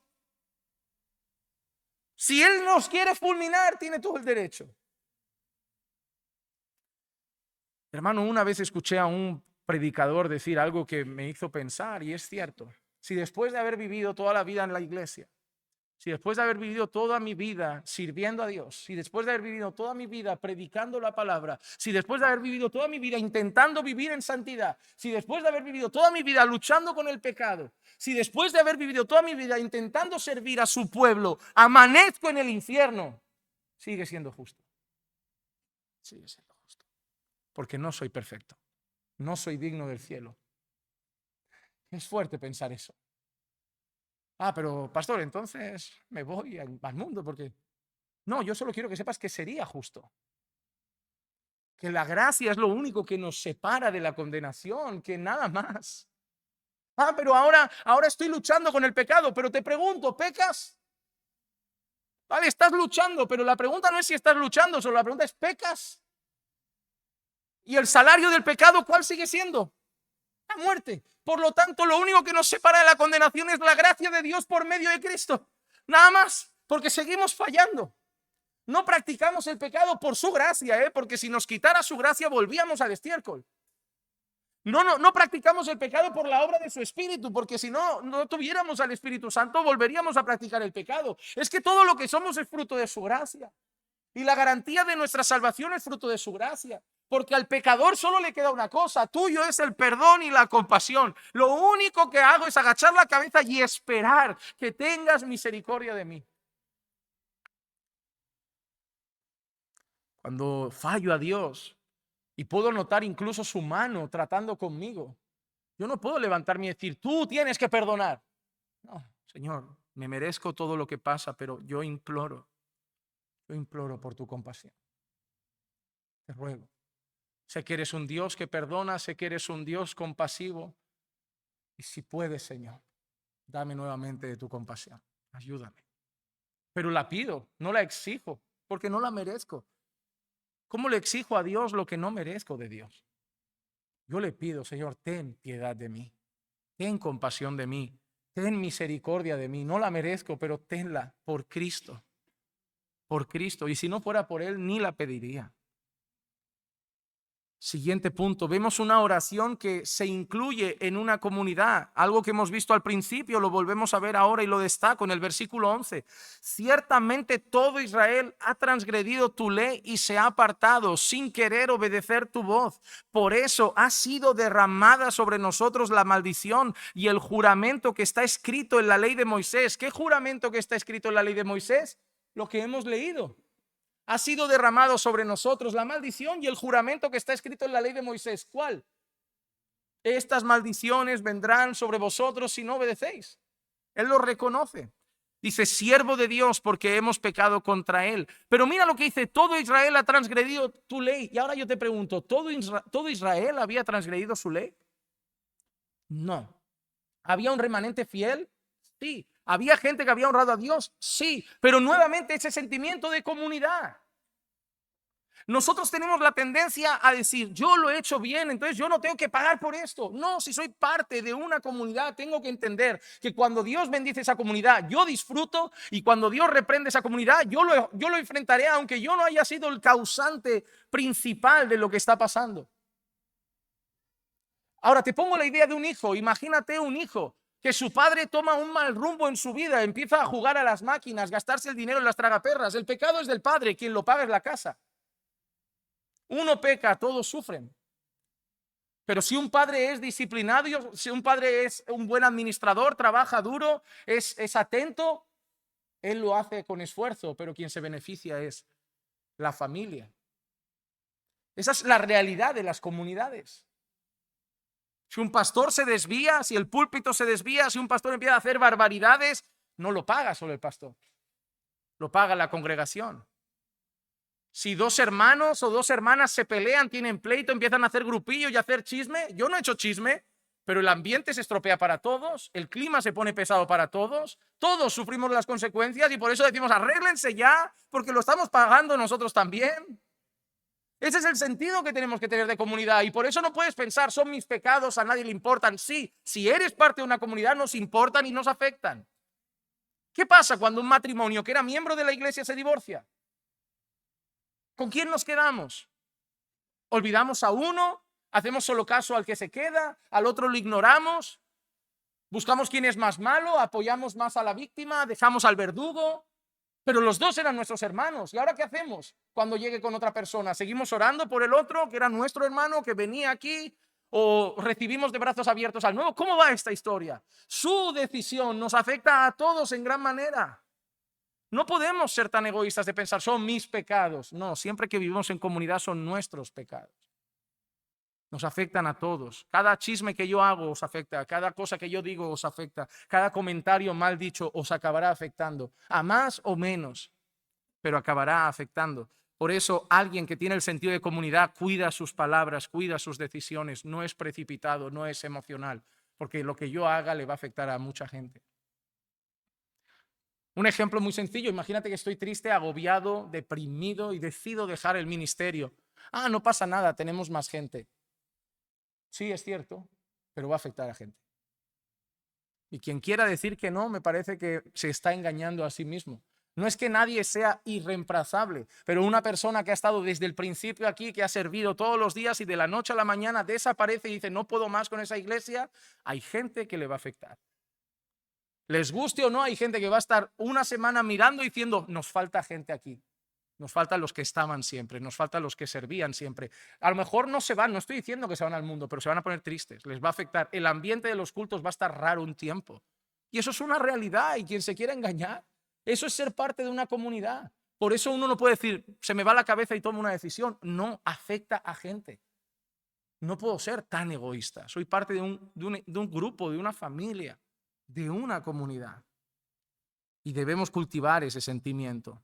Si Él nos quiere fulminar, tiene todo el derecho. Hermano, una vez escuché a un predicador decir algo que me hizo pensar, y es cierto. Si después de haber vivido toda la vida en la iglesia, si después de haber vivido toda mi vida sirviendo a Dios, si después de haber vivido toda mi vida predicando la palabra, si después de haber vivido toda mi vida intentando vivir en santidad, si después de haber vivido toda mi vida luchando con el pecado, si después de haber vivido toda mi vida intentando servir a su pueblo, amanezco en el infierno, sigue siendo justo. Sigue siendo justo. Porque no soy perfecto. No soy digno del cielo. Es fuerte pensar eso. Pero pastor, entonces me voy al mundo porque... No, yo solo quiero que sepas que sería justo. Que la gracia es lo único que nos separa de la condenación, que nada más. Pero ahora estoy luchando con el pecado, pero te pregunto, ¿pecas? Vale, estás luchando, pero la pregunta no es si estás luchando, solo la pregunta es, ¿pecas? ¿Y el salario del pecado cuál sigue siendo? La muerte. Por lo tanto, lo único que nos separa de la condenación es la gracia de Dios por medio de Cristo. Nada más, porque seguimos fallando. No practicamos el pecado por su gracia, porque si nos quitara su gracia volvíamos al estiércol. No practicamos el pecado por la obra de su Espíritu, porque si no tuviéramos al Espíritu Santo, volveríamos a practicar el pecado. Es que todo lo que somos es fruto de su gracia. Y la garantía de nuestra salvación es fruto de su gracia. Porque al pecador solo le queda una cosa: tuyo es el perdón y la compasión. Lo único que hago es agachar la cabeza y esperar que tengas misericordia de mí. Cuando fallo a Dios y puedo notar incluso su mano tratando conmigo, yo no puedo levantarme y decir, tú tienes que perdonar. No, Señor, me merezco todo lo que pasa, pero yo imploro por tu compasión. Te ruego. Sé que eres un Dios que perdona, sé que eres un Dios compasivo. Y si puedes, Señor, dame nuevamente de tu compasión. Ayúdame. Pero la pido, no la exijo, porque no la merezco. ¿Cómo le exijo a Dios lo que no merezco de Dios? Yo le pido, Señor, ten piedad de mí. Ten compasión de mí. Ten misericordia de mí. No la merezco, pero tenla por Cristo. Por Cristo. Y si no fuera por Él, ni la pediría. Siguiente punto, vemos una oración que se incluye en una comunidad, algo que hemos visto al principio, lo volvemos a ver ahora y lo destaco en el versículo 11. Ciertamente todo Israel ha transgredido tu ley y se ha apartado sin querer obedecer tu voz. Por eso ha sido derramada sobre nosotros la maldición y el juramento que está escrito en la ley de Moisés. ¿Qué juramento que está escrito en la ley de Moisés? Lo que hemos leído. Ha sido derramado sobre nosotros la maldición y el juramento que está escrito en la ley de Moisés. ¿Cuál? Estas maldiciones vendrán sobre vosotros si no obedecéis. Él lo reconoce. Dice, siervo de Dios, porque hemos pecado contra Él. Pero mira lo que dice, todo Israel ha transgredido tu ley. Y ahora yo te pregunto, ¿todo Israel había transgredido su ley? No. ¿Había un remanente fiel? Sí. ¿Había gente que había honrado a Dios? Sí. Pero nuevamente ese sentimiento de comunidad. Nosotros tenemos la tendencia a decir, yo lo he hecho bien, entonces yo no tengo que pagar por esto. No, si soy parte de una comunidad, tengo que entender que cuando Dios bendice esa comunidad, yo disfruto, y cuando Dios reprende esa comunidad, yo lo enfrentaré, aunque yo no haya sido el causante principal de lo que está pasando. Ahora te pongo la idea de un hijo. Imagínate un hijo que su padre toma un mal rumbo en su vida, empieza a jugar a las máquinas, gastarse el dinero en las tragaperras. El pecado es del padre, quien lo paga es la casa. Uno peca, todos sufren. Pero si un padre es disciplinado, si un padre es un buen administrador, trabaja duro, es atento, él lo hace con esfuerzo, pero quien se beneficia es la familia. Esa es la realidad de las comunidades. Si un pastor se desvía, si el púlpito se desvía, si un pastor empieza a hacer barbaridades, no lo paga solo el pastor, lo paga la congregación. Si dos hermanos o dos hermanas se pelean, tienen pleito, empiezan a hacer grupillo y a hacer chisme, yo no he hecho chisme, pero el ambiente se estropea para todos, el clima se pone pesado para todos, todos sufrimos las consecuencias y por eso decimos arréglense ya, porque lo estamos pagando nosotros también. Ese es el sentido que tenemos que tener de comunidad y por eso no puedes pensar, son mis pecados, a nadie le importan. Sí, si eres parte de una comunidad nos importan y nos afectan. ¿Qué pasa cuando un matrimonio que era miembro de la iglesia se divorcia? ¿Con quién nos quedamos? ¿Olvidamos a uno? ¿Hacemos solo caso al que se queda? ¿Al otro lo ignoramos? ¿Buscamos quién es más malo? ¿Apoyamos más a la víctima? ¿Dejamos al verdugo? Pero los dos eran nuestros hermanos. ¿Y ahora qué hacemos cuando llegue con otra persona? ¿Seguimos orando por el otro, que era nuestro hermano, que venía aquí? ¿O recibimos de brazos abiertos al nuevo? ¿Cómo va esta historia? Su decisión nos afecta a todos en gran manera. No podemos ser tan egoístas de pensar, son mis pecados. No, siempre que vivimos en comunidad son nuestros pecados. Nos afectan a todos. Cada chisme que yo hago os afecta. Cada cosa que yo digo os afecta. Cada comentario mal dicho os acabará afectando. A más o menos, pero acabará afectando. Por eso alguien que tiene el sentido de comunidad cuida sus palabras, cuida sus decisiones. No es precipitado, no es emocional. Porque lo que yo haga le va a afectar a mucha gente. Un ejemplo muy sencillo. Imagínate que estoy triste, agobiado, deprimido y decido dejar el ministerio. Ah, no pasa nada, tenemos más gente. Sí, es cierto, pero va a afectar a gente. Y quien quiera decir que no, me parece que se está engañando a sí mismo. No es que nadie sea irreemplazable, pero una persona que ha estado desde el principio aquí, que ha servido todos los días y de la noche a la mañana desaparece y dice no puedo más con esa iglesia, hay gente que le va a afectar. Les guste o no, hay gente que va a estar una semana mirando y diciendo nos falta gente aquí. Nos faltan los que estaban siempre, nos faltan los que servían siempre. A lo mejor no se van, no estoy diciendo que se van al mundo, pero se van a poner tristes, les va a afectar. El ambiente de los cultos va a estar raro un tiempo. Y eso es una realidad y quien se quiera engañar, eso es ser parte de una comunidad. Por eso uno no puede decir, se me va la cabeza y tomo una decisión. No, afecta a gente. No puedo ser tan egoísta. Soy parte de un grupo, de una familia, de una comunidad. Y debemos cultivar ese sentimiento.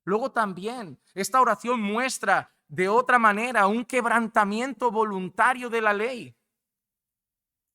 Luego también esta oración muestra de otra manera un quebrantamiento voluntario de la ley.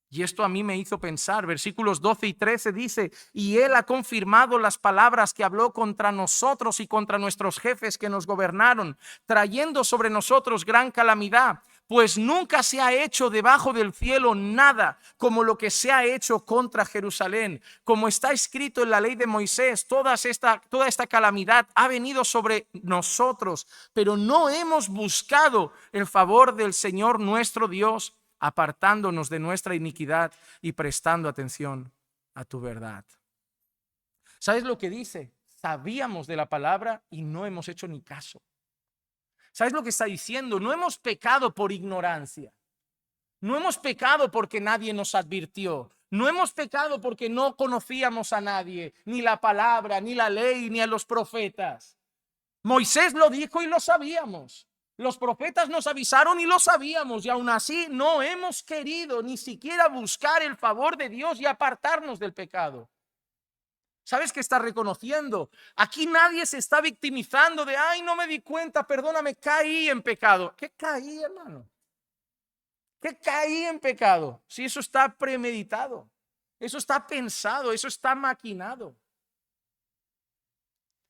Y esto a mí me hizo pensar, versículos 12 y 13 dice, y él ha confirmado las palabras que habló contra nosotros y contra nuestros jefes que nos gobernaron, trayendo sobre nosotros gran calamidad, pues nunca se ha hecho debajo del cielo nada como lo que se ha hecho contra Jerusalén. Como está escrito en la ley de Moisés, toda esta calamidad ha venido sobre nosotros, pero no hemos buscado el favor del Señor nuestro Dios, apartándonos de nuestra iniquidad y prestando atención a tu verdad. ¿Sabes lo que dice? Sabíamos de la palabra y no hemos hecho ni caso. ¿Sabes lo que está diciendo? No hemos pecado por ignorancia. No hemos pecado porque nadie nos advirtió. No hemos pecado porque no conocíamos a nadie, ni la palabra, ni la ley, ni a los profetas. Moisés lo dijo y lo sabíamos. Los profetas nos avisaron y lo sabíamos. Y aún así no hemos querido ni siquiera buscar el favor de Dios y apartarnos del pecado. ¿Sabes qué está reconociendo? Aquí nadie se está victimizando de, ay, no me di cuenta, perdóname, caí en pecado. ¿Qué caí, hermano? ¿Qué caí en pecado? Si eso está premeditado, eso está pensado, eso está maquinado.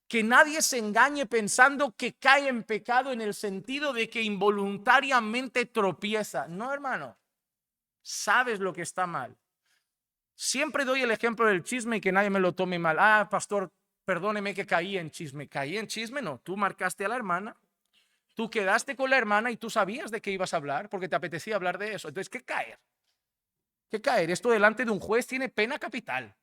Que nadie se engañe pensando que cae en pecado en el sentido de que involuntariamente tropieza. No, hermano, sabes lo que está mal. Siempre doy el ejemplo del chisme y que nadie me lo tome mal. Ah, pastor, perdóneme que caí en chisme. ¿Caí en chisme? No, tú marcaste a la hermana. Tú quedaste con la hermana y tú sabías de qué ibas a hablar porque te apetecía hablar de eso. Entonces, ¿qué caer? ¿Qué caer? Esto delante de un juez tiene pena capital.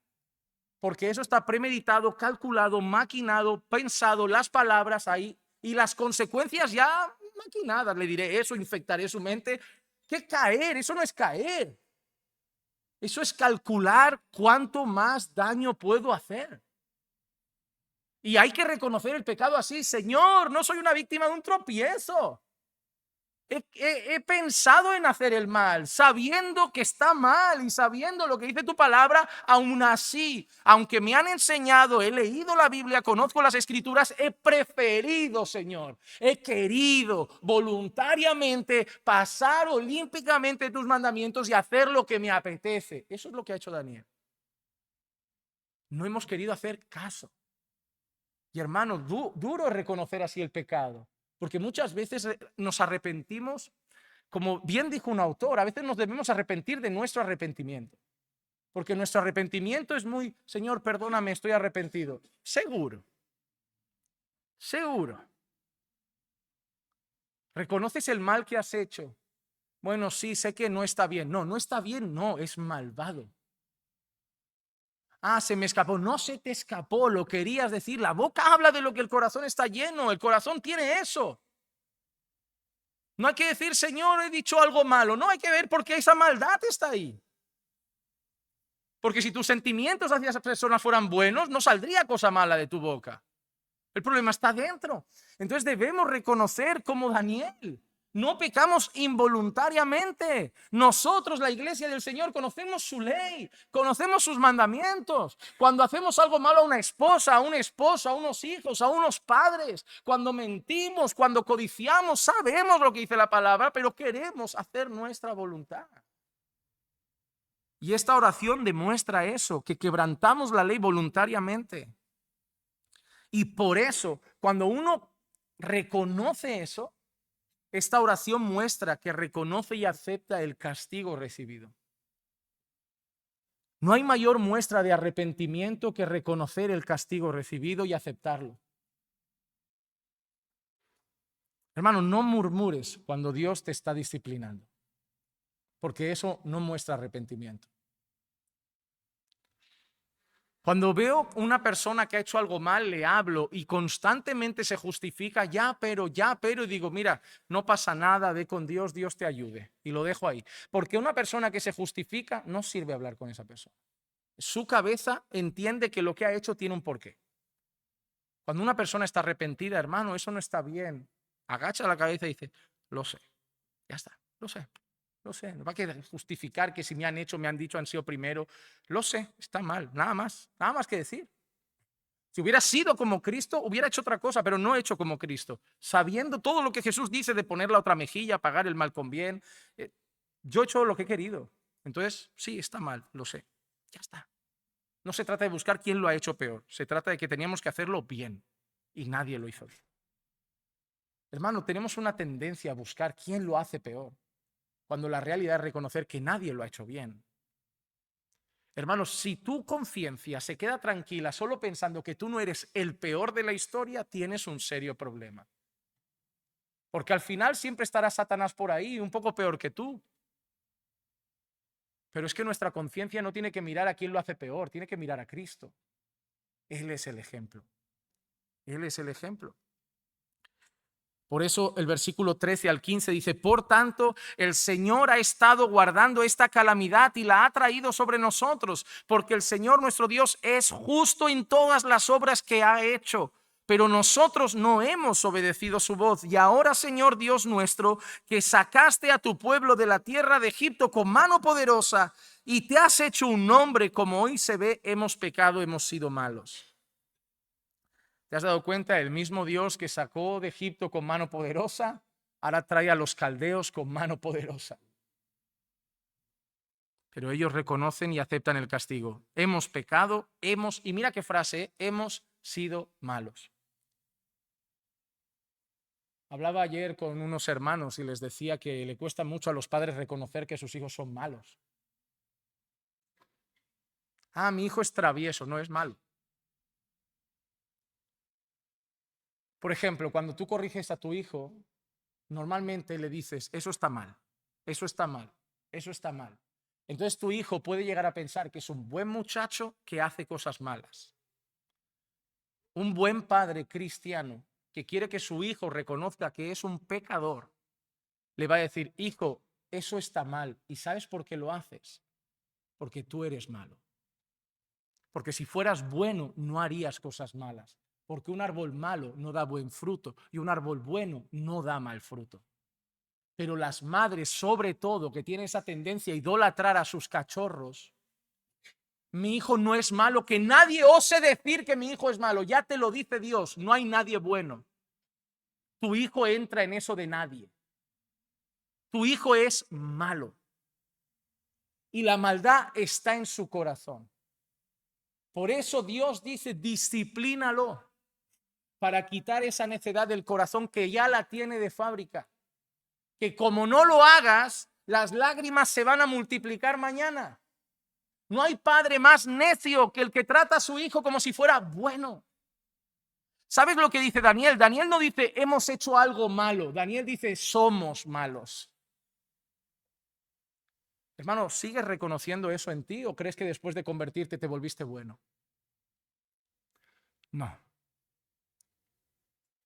Porque eso está premeditado, calculado, maquinado, pensado, las palabras ahí y las consecuencias ya maquinadas. Le diré eso, infectaré su mente. ¿Qué caer? Eso no es caer. Eso es calcular cuánto más daño puedo hacer. Y hay que reconocer el pecado así. Señor, no soy una víctima de un tropiezo. He pensado en hacer el mal, sabiendo que está mal y sabiendo lo que dice tu palabra. Aún así, aunque me han enseñado, he leído la Biblia, conozco las Escrituras, he preferido, Señor, he querido voluntariamente pasar olímpicamente tus mandamientos y hacer lo que me apetece. Eso es lo que ha hecho Daniel. No hemos querido hacer caso. Y hermano, duro reconocer así el pecado, porque muchas veces nos arrepentimos, como bien dijo un autor, a veces nos debemos arrepentir de nuestro arrepentimiento, porque nuestro arrepentimiento es muy, Señor, perdóname, estoy arrepentido. Seguro, seguro. ¿Reconoces el mal que has hecho? Bueno, sí, sé que no está bien. No, no está bien, no, es malvado. Ah, se me escapó. No se te escapó, lo querías decir. La boca habla de lo que el corazón está lleno. El corazón tiene eso. No hay que decir, Señor, he dicho algo malo. No, hay que ver por qué esa maldad está ahí. Porque si tus sentimientos hacia esas personas fueran buenos, no saldría cosa mala de tu boca. El problema está dentro. Entonces debemos reconocer como Daniel. No pecamos involuntariamente. Nosotros, la iglesia del Señor, conocemos su ley, conocemos sus mandamientos. Cuando hacemos algo malo a una esposa, a un esposo, a unos hijos, a unos padres, cuando mentimos, cuando codiciamos, sabemos lo que dice la palabra, pero queremos hacer nuestra voluntad. Y esta oración demuestra eso, que quebrantamos la ley voluntariamente. Y por eso, cuando uno reconoce eso, esta oración muestra que reconoce y acepta el castigo recibido. No hay mayor muestra de arrepentimiento que reconocer el castigo recibido y aceptarlo. Hermano, no murmures cuando Dios te está disciplinando, porque eso no muestra arrepentimiento. Cuando veo una persona que ha hecho algo mal, le hablo y constantemente se justifica, ya, pero, y digo, mira, no pasa nada, ve con Dios, Dios te ayude. Y lo dejo ahí. Porque una persona que se justifica, no sirve hablar con esa persona. Su cabeza entiende que lo que ha hecho tiene un porqué. Cuando una persona está arrepentida, hermano, eso no está bien. Agacha la cabeza y dice, lo sé, ya está, lo sé. Lo sé, no va a justificar que si me han hecho, me han dicho, han sido primero. Lo sé, está mal, nada más que decir. Si hubiera sido como Cristo, hubiera hecho otra cosa, pero no he hecho como Cristo. Sabiendo todo lo que Jesús dice de poner la otra mejilla, pagar el mal con bien, yo he hecho lo que he querido. Entonces, sí, está mal, lo sé, ya está. No se trata de buscar quién lo ha hecho peor, se trata de que teníamos que hacerlo bien y nadie lo hizo bien. Hermano, tenemos una tendencia a buscar quién lo hace peor, cuando la realidad es reconocer que nadie lo ha hecho bien. Hermanos, si tu conciencia se queda tranquila solo pensando que tú no eres el peor de la historia, tienes un serio problema. Porque al final siempre estará Satanás por ahí, un poco peor que tú. Pero es que nuestra conciencia no tiene que mirar a quién lo hace peor, tiene que mirar a Cristo. Él es el ejemplo. Él es el ejemplo. Por eso el versículo 13 al 15 dice, por tanto, el Señor ha estado guardando esta calamidad y la ha traído sobre nosotros, porque el Señor nuestro Dios es justo en todas las obras que ha hecho. Pero nosotros no hemos obedecido su voz. Y ahora, Señor Dios nuestro, que sacaste a tu pueblo de la tierra de Egipto con mano poderosa y te has hecho un nombre, como hoy se ve, hemos pecado, hemos sido malos. ¿Te has dado cuenta? El mismo Dios que sacó de Egipto con mano poderosa, ahora trae a los caldeos con mano poderosa. Pero ellos reconocen y aceptan el castigo. Hemos pecado, y mira qué frase, hemos sido malos. Hablaba ayer con unos hermanos y les decía que le cuesta mucho a los padres reconocer que sus hijos son malos. Ah, mi hijo es travieso, no es malo. Por ejemplo, cuando tú corriges a tu hijo, normalmente le dices, eso está mal, eso está mal, eso está mal. Entonces tu hijo puede llegar a pensar que es un buen muchacho que hace cosas malas. Un buen padre cristiano que quiere que su hijo reconozca que es un pecador, le va a decir, hijo, eso está mal. ¿Y sabes por qué lo haces? Porque tú eres malo. Porque si fueras bueno, no harías cosas malas. Porque un árbol malo no da buen fruto y un árbol bueno no da mal fruto. Pero las madres, sobre todo, que tienen esa tendencia a idolatrar a sus cachorros, mi hijo no es malo, que nadie ose decir que mi hijo es malo, ya te lo dice Dios, no hay nadie bueno. Tu hijo entra en eso de nadie. Tu hijo es malo. Y la maldad está en su corazón. Por eso Dios dice, disciplínalo para quitar esa necedad del corazón que ya la tiene de fábrica. Que como no lo hagas, las lágrimas se van a multiplicar mañana. No hay padre más necio que el que trata a su hijo como si fuera bueno. ¿Sabes lo que dice Daniel? Daniel no dice hemos hecho algo malo. Daniel dice somos malos. Hermano, ¿sigues reconociendo eso en ti o crees que después de convertirte te volviste bueno? No.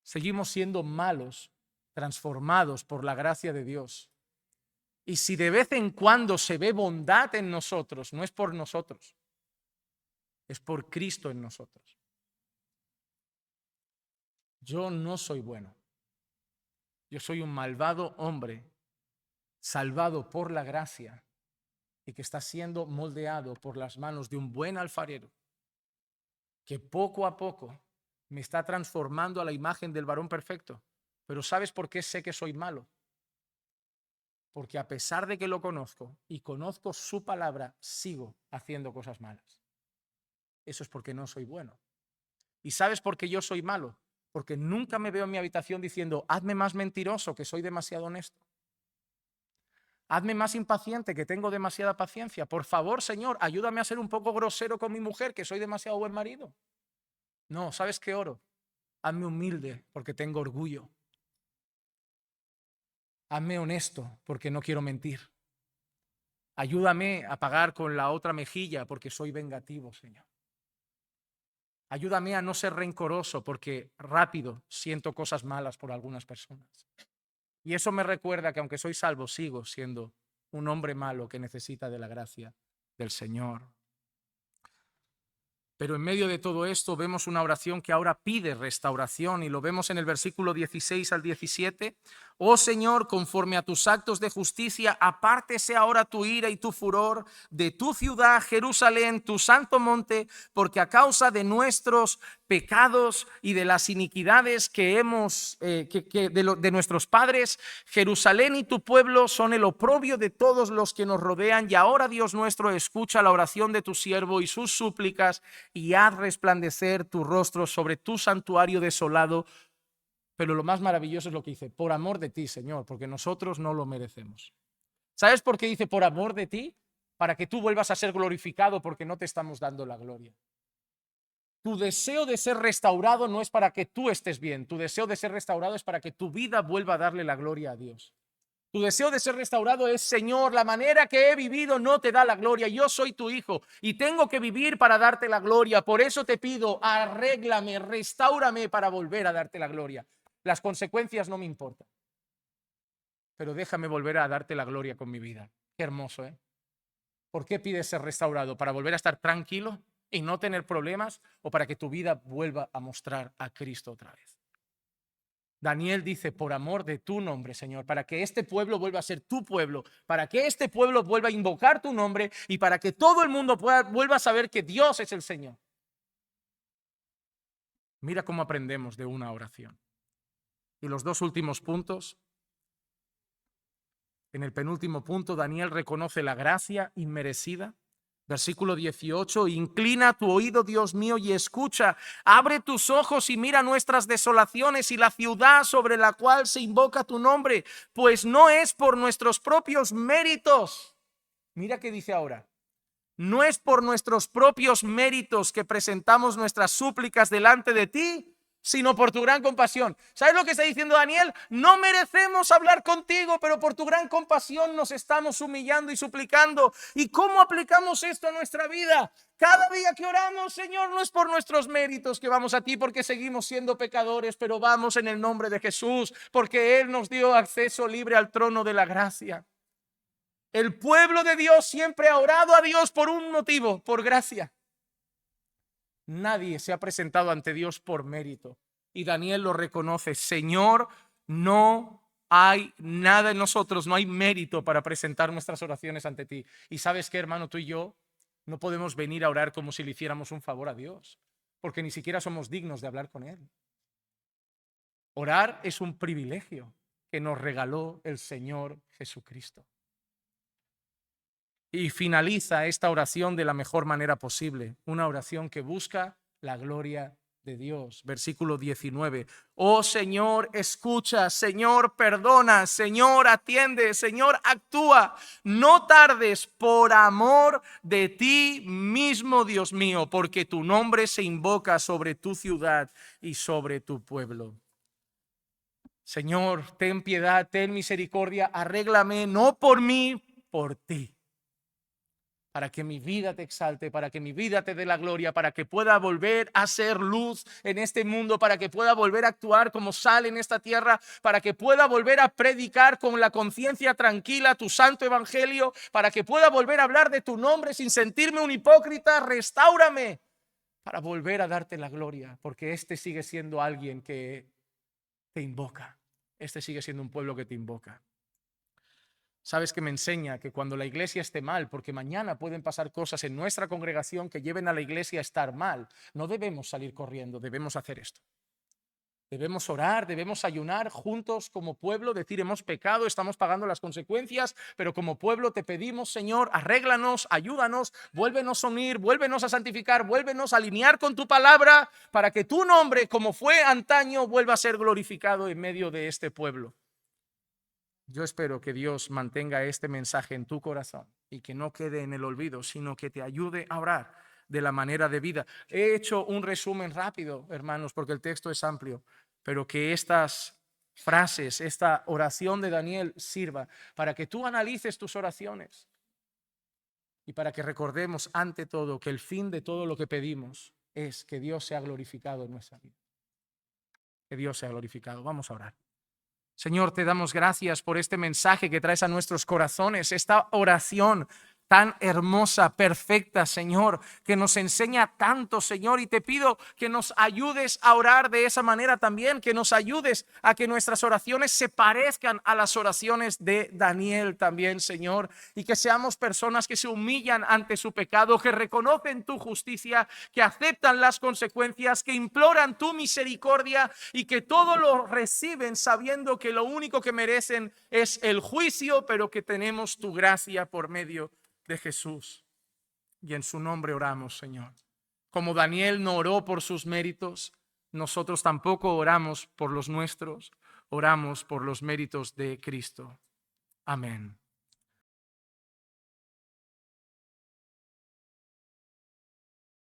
Seguimos siendo malos, transformados por la gracia de Dios. Y si de vez en cuando se ve bondad en nosotros, no es por nosotros, es por Cristo en nosotros. Yo no soy bueno. Yo soy un malvado hombre, salvado por la gracia y que está siendo moldeado por las manos de un buen alfarero, que poco a poco me está transformando a la imagen del varón perfecto. Pero ¿sabes por qué sé que soy malo? Porque a pesar de que lo conozco y conozco su palabra, sigo haciendo cosas malas. Eso es porque no soy bueno. ¿Y sabes por qué yo soy malo? Porque nunca me veo en mi habitación diciendo, hazme más mentiroso, que soy demasiado honesto. Hazme más impaciente, que tengo demasiada paciencia. Por favor, Señor, ayúdame a ser un poco grosero con mi mujer, que soy demasiado buen marido. No, ¿sabes qué oro? Hazme humilde, porque tengo orgullo. Hazme honesto, porque no quiero mentir. Ayúdame a pagar con la otra mejilla, porque soy vengativo, Señor. Ayúdame a no ser rencoroso, porque rápido siento cosas malas por algunas personas. Y eso me recuerda que aunque soy salvo, sigo siendo un hombre malo que necesita de la gracia del Señor. Pero en medio de todo esto vemos una oración que ahora pide restauración y lo vemos en el versículo 16 al 17. Oh Señor, conforme a tus actos de justicia, apártese ahora tu ira y tu furor de tu ciudad, Jerusalén, tu santo monte, porque a causa de nuestros pecados y de las iniquidades que hemos de nuestros padres, Jerusalén y tu pueblo son el oprobio de todos los que nos rodean. Y ahora, Dios nuestro, escucha la oración de tu siervo y sus súplicas y haz resplandecer tu rostro sobre tu santuario desolado. Pero lo más maravilloso es lo que dice, por amor de ti, Señor, porque nosotros no lo merecemos. ¿Sabes por qué dice por amor de ti? Para que tú vuelvas a ser glorificado, porque no te estamos dando la gloria. Tu deseo de ser restaurado no es para que tú estés bien. Tu deseo de ser restaurado es para que tu vida vuelva a darle la gloria a Dios. Tu deseo de ser restaurado es, Señor, la manera que he vivido no te da la gloria. Yo soy tu hijo y tengo que vivir para darte la gloria. Por eso te pido, arréglame, restáurame para volver a darte la gloria. Las consecuencias no me importan, pero déjame volver a darte la gloria con mi vida. Qué hermoso, ¿eh? ¿Por qué pides ser restaurado? ¿Para volver a estar tranquilo y no tener problemas o para que tu vida vuelva a mostrar a Cristo otra vez? Daniel dice, por amor de tu nombre, Señor, para que este pueblo vuelva a ser tu pueblo, para que este pueblo vuelva a invocar tu nombre y para que todo el mundo vuelva a saber que Dios es el Señor. Mira cómo aprendemos de una oración. Y los dos últimos puntos. En el penúltimo punto, Daniel reconoce la gracia inmerecida. Versículo 18, inclina tu oído, Dios mío, y escucha, abre tus ojos y mira nuestras desolaciones y la ciudad sobre la cual se invoca tu nombre, pues no es por nuestros propios méritos. Mira qué dice ahora, no es por nuestros propios méritos que presentamos nuestras súplicas delante de ti, sino por tu gran compasión. ¿Sabes lo que está diciendo Daniel? No merecemos hablar contigo, pero por tu gran compasión nos estamos humillando y suplicando. ¿Y cómo aplicamos esto a nuestra vida? Cada día que oramos, Señor, no es por nuestros méritos que vamos a ti porque seguimos siendo pecadores, pero vamos en el nombre de Jesús, porque Él nos dio acceso libre al trono de la gracia. El pueblo de Dios siempre ha orado a Dios por un motivo, por gracia. Nadie se ha presentado ante Dios por mérito. Y Daniel lo reconoce. Señor, no hay nada en nosotros, no hay mérito para presentar nuestras oraciones ante ti. Y sabes qué, hermano, tú y yo no podemos venir a orar como si le hiciéramos un favor a Dios, porque ni siquiera somos dignos de hablar con Él. Orar es un privilegio que nos regaló el Señor Jesucristo. Y finaliza esta oración de la mejor manera posible, una oración que busca la gloria de Dios. Versículo 19. Oh Señor, escucha, Señor, perdona, Señor, atiende, Señor, actúa. No tardes por amor de ti mismo, Dios mío, porque tu nombre se invoca sobre tu ciudad y sobre tu pueblo. Señor, ten piedad, ten misericordia, arréglame, no por mí, por ti. Para que mi vida te exalte, para que mi vida te dé la gloria, para que pueda volver a ser luz en este mundo, para que pueda volver a actuar como sal en esta tierra, para que pueda volver a predicar con la conciencia tranquila tu santo evangelio, para que pueda volver a hablar de tu nombre sin sentirme un hipócrita. Restáurame para volver a darte la gloria, porque este sigue siendo alguien que te invoca. Este sigue siendo un pueblo que te invoca. Sabes que me enseña que cuando la iglesia esté mal, porque mañana pueden pasar cosas en nuestra congregación que lleven a la iglesia a estar mal, no debemos salir corriendo, debemos hacer esto. Debemos orar, debemos ayunar juntos como pueblo, decir hemos pecado, estamos pagando las consecuencias, pero como pueblo te pedimos, Señor, arréglanos, ayúdanos, vuélvenos a unir, vuélvenos a santificar, vuélvenos a alinear con tu palabra para que tu nombre, como fue antaño, vuelva a ser glorificado en medio de este pueblo. Yo espero que Dios mantenga este mensaje en tu corazón y que no quede en el olvido, sino que te ayude a orar de la manera debida. He hecho un resumen rápido, hermanos, porque el texto es amplio, pero que estas frases, esta oración de Daniel sirva para que tú analices tus oraciones y para que recordemos ante todo que el fin de todo lo que pedimos es que Dios sea glorificado en nuestra vida. Que Dios sea glorificado. Vamos a orar. Señor, te damos gracias por este mensaje que traes a nuestros corazones, esta oración tan hermosa, perfecta, Señor, que nos enseña tanto, Señor, y te pido que nos ayudes a orar de esa manera también, que nos ayudes a que nuestras oraciones se parezcan a las oraciones de Daniel también, Señor, y que seamos personas que se humillan ante su pecado, que reconocen tu justicia, que aceptan las consecuencias, que imploran tu misericordia y que todo lo reciben sabiendo que lo único que merecen es el juicio, pero que tenemos tu gracia por medio de Jesús. Y en su nombre oramos, Señor. Como Daniel no oró por sus méritos, nosotros tampoco oramos por los nuestros, oramos por los méritos de Cristo. Amén.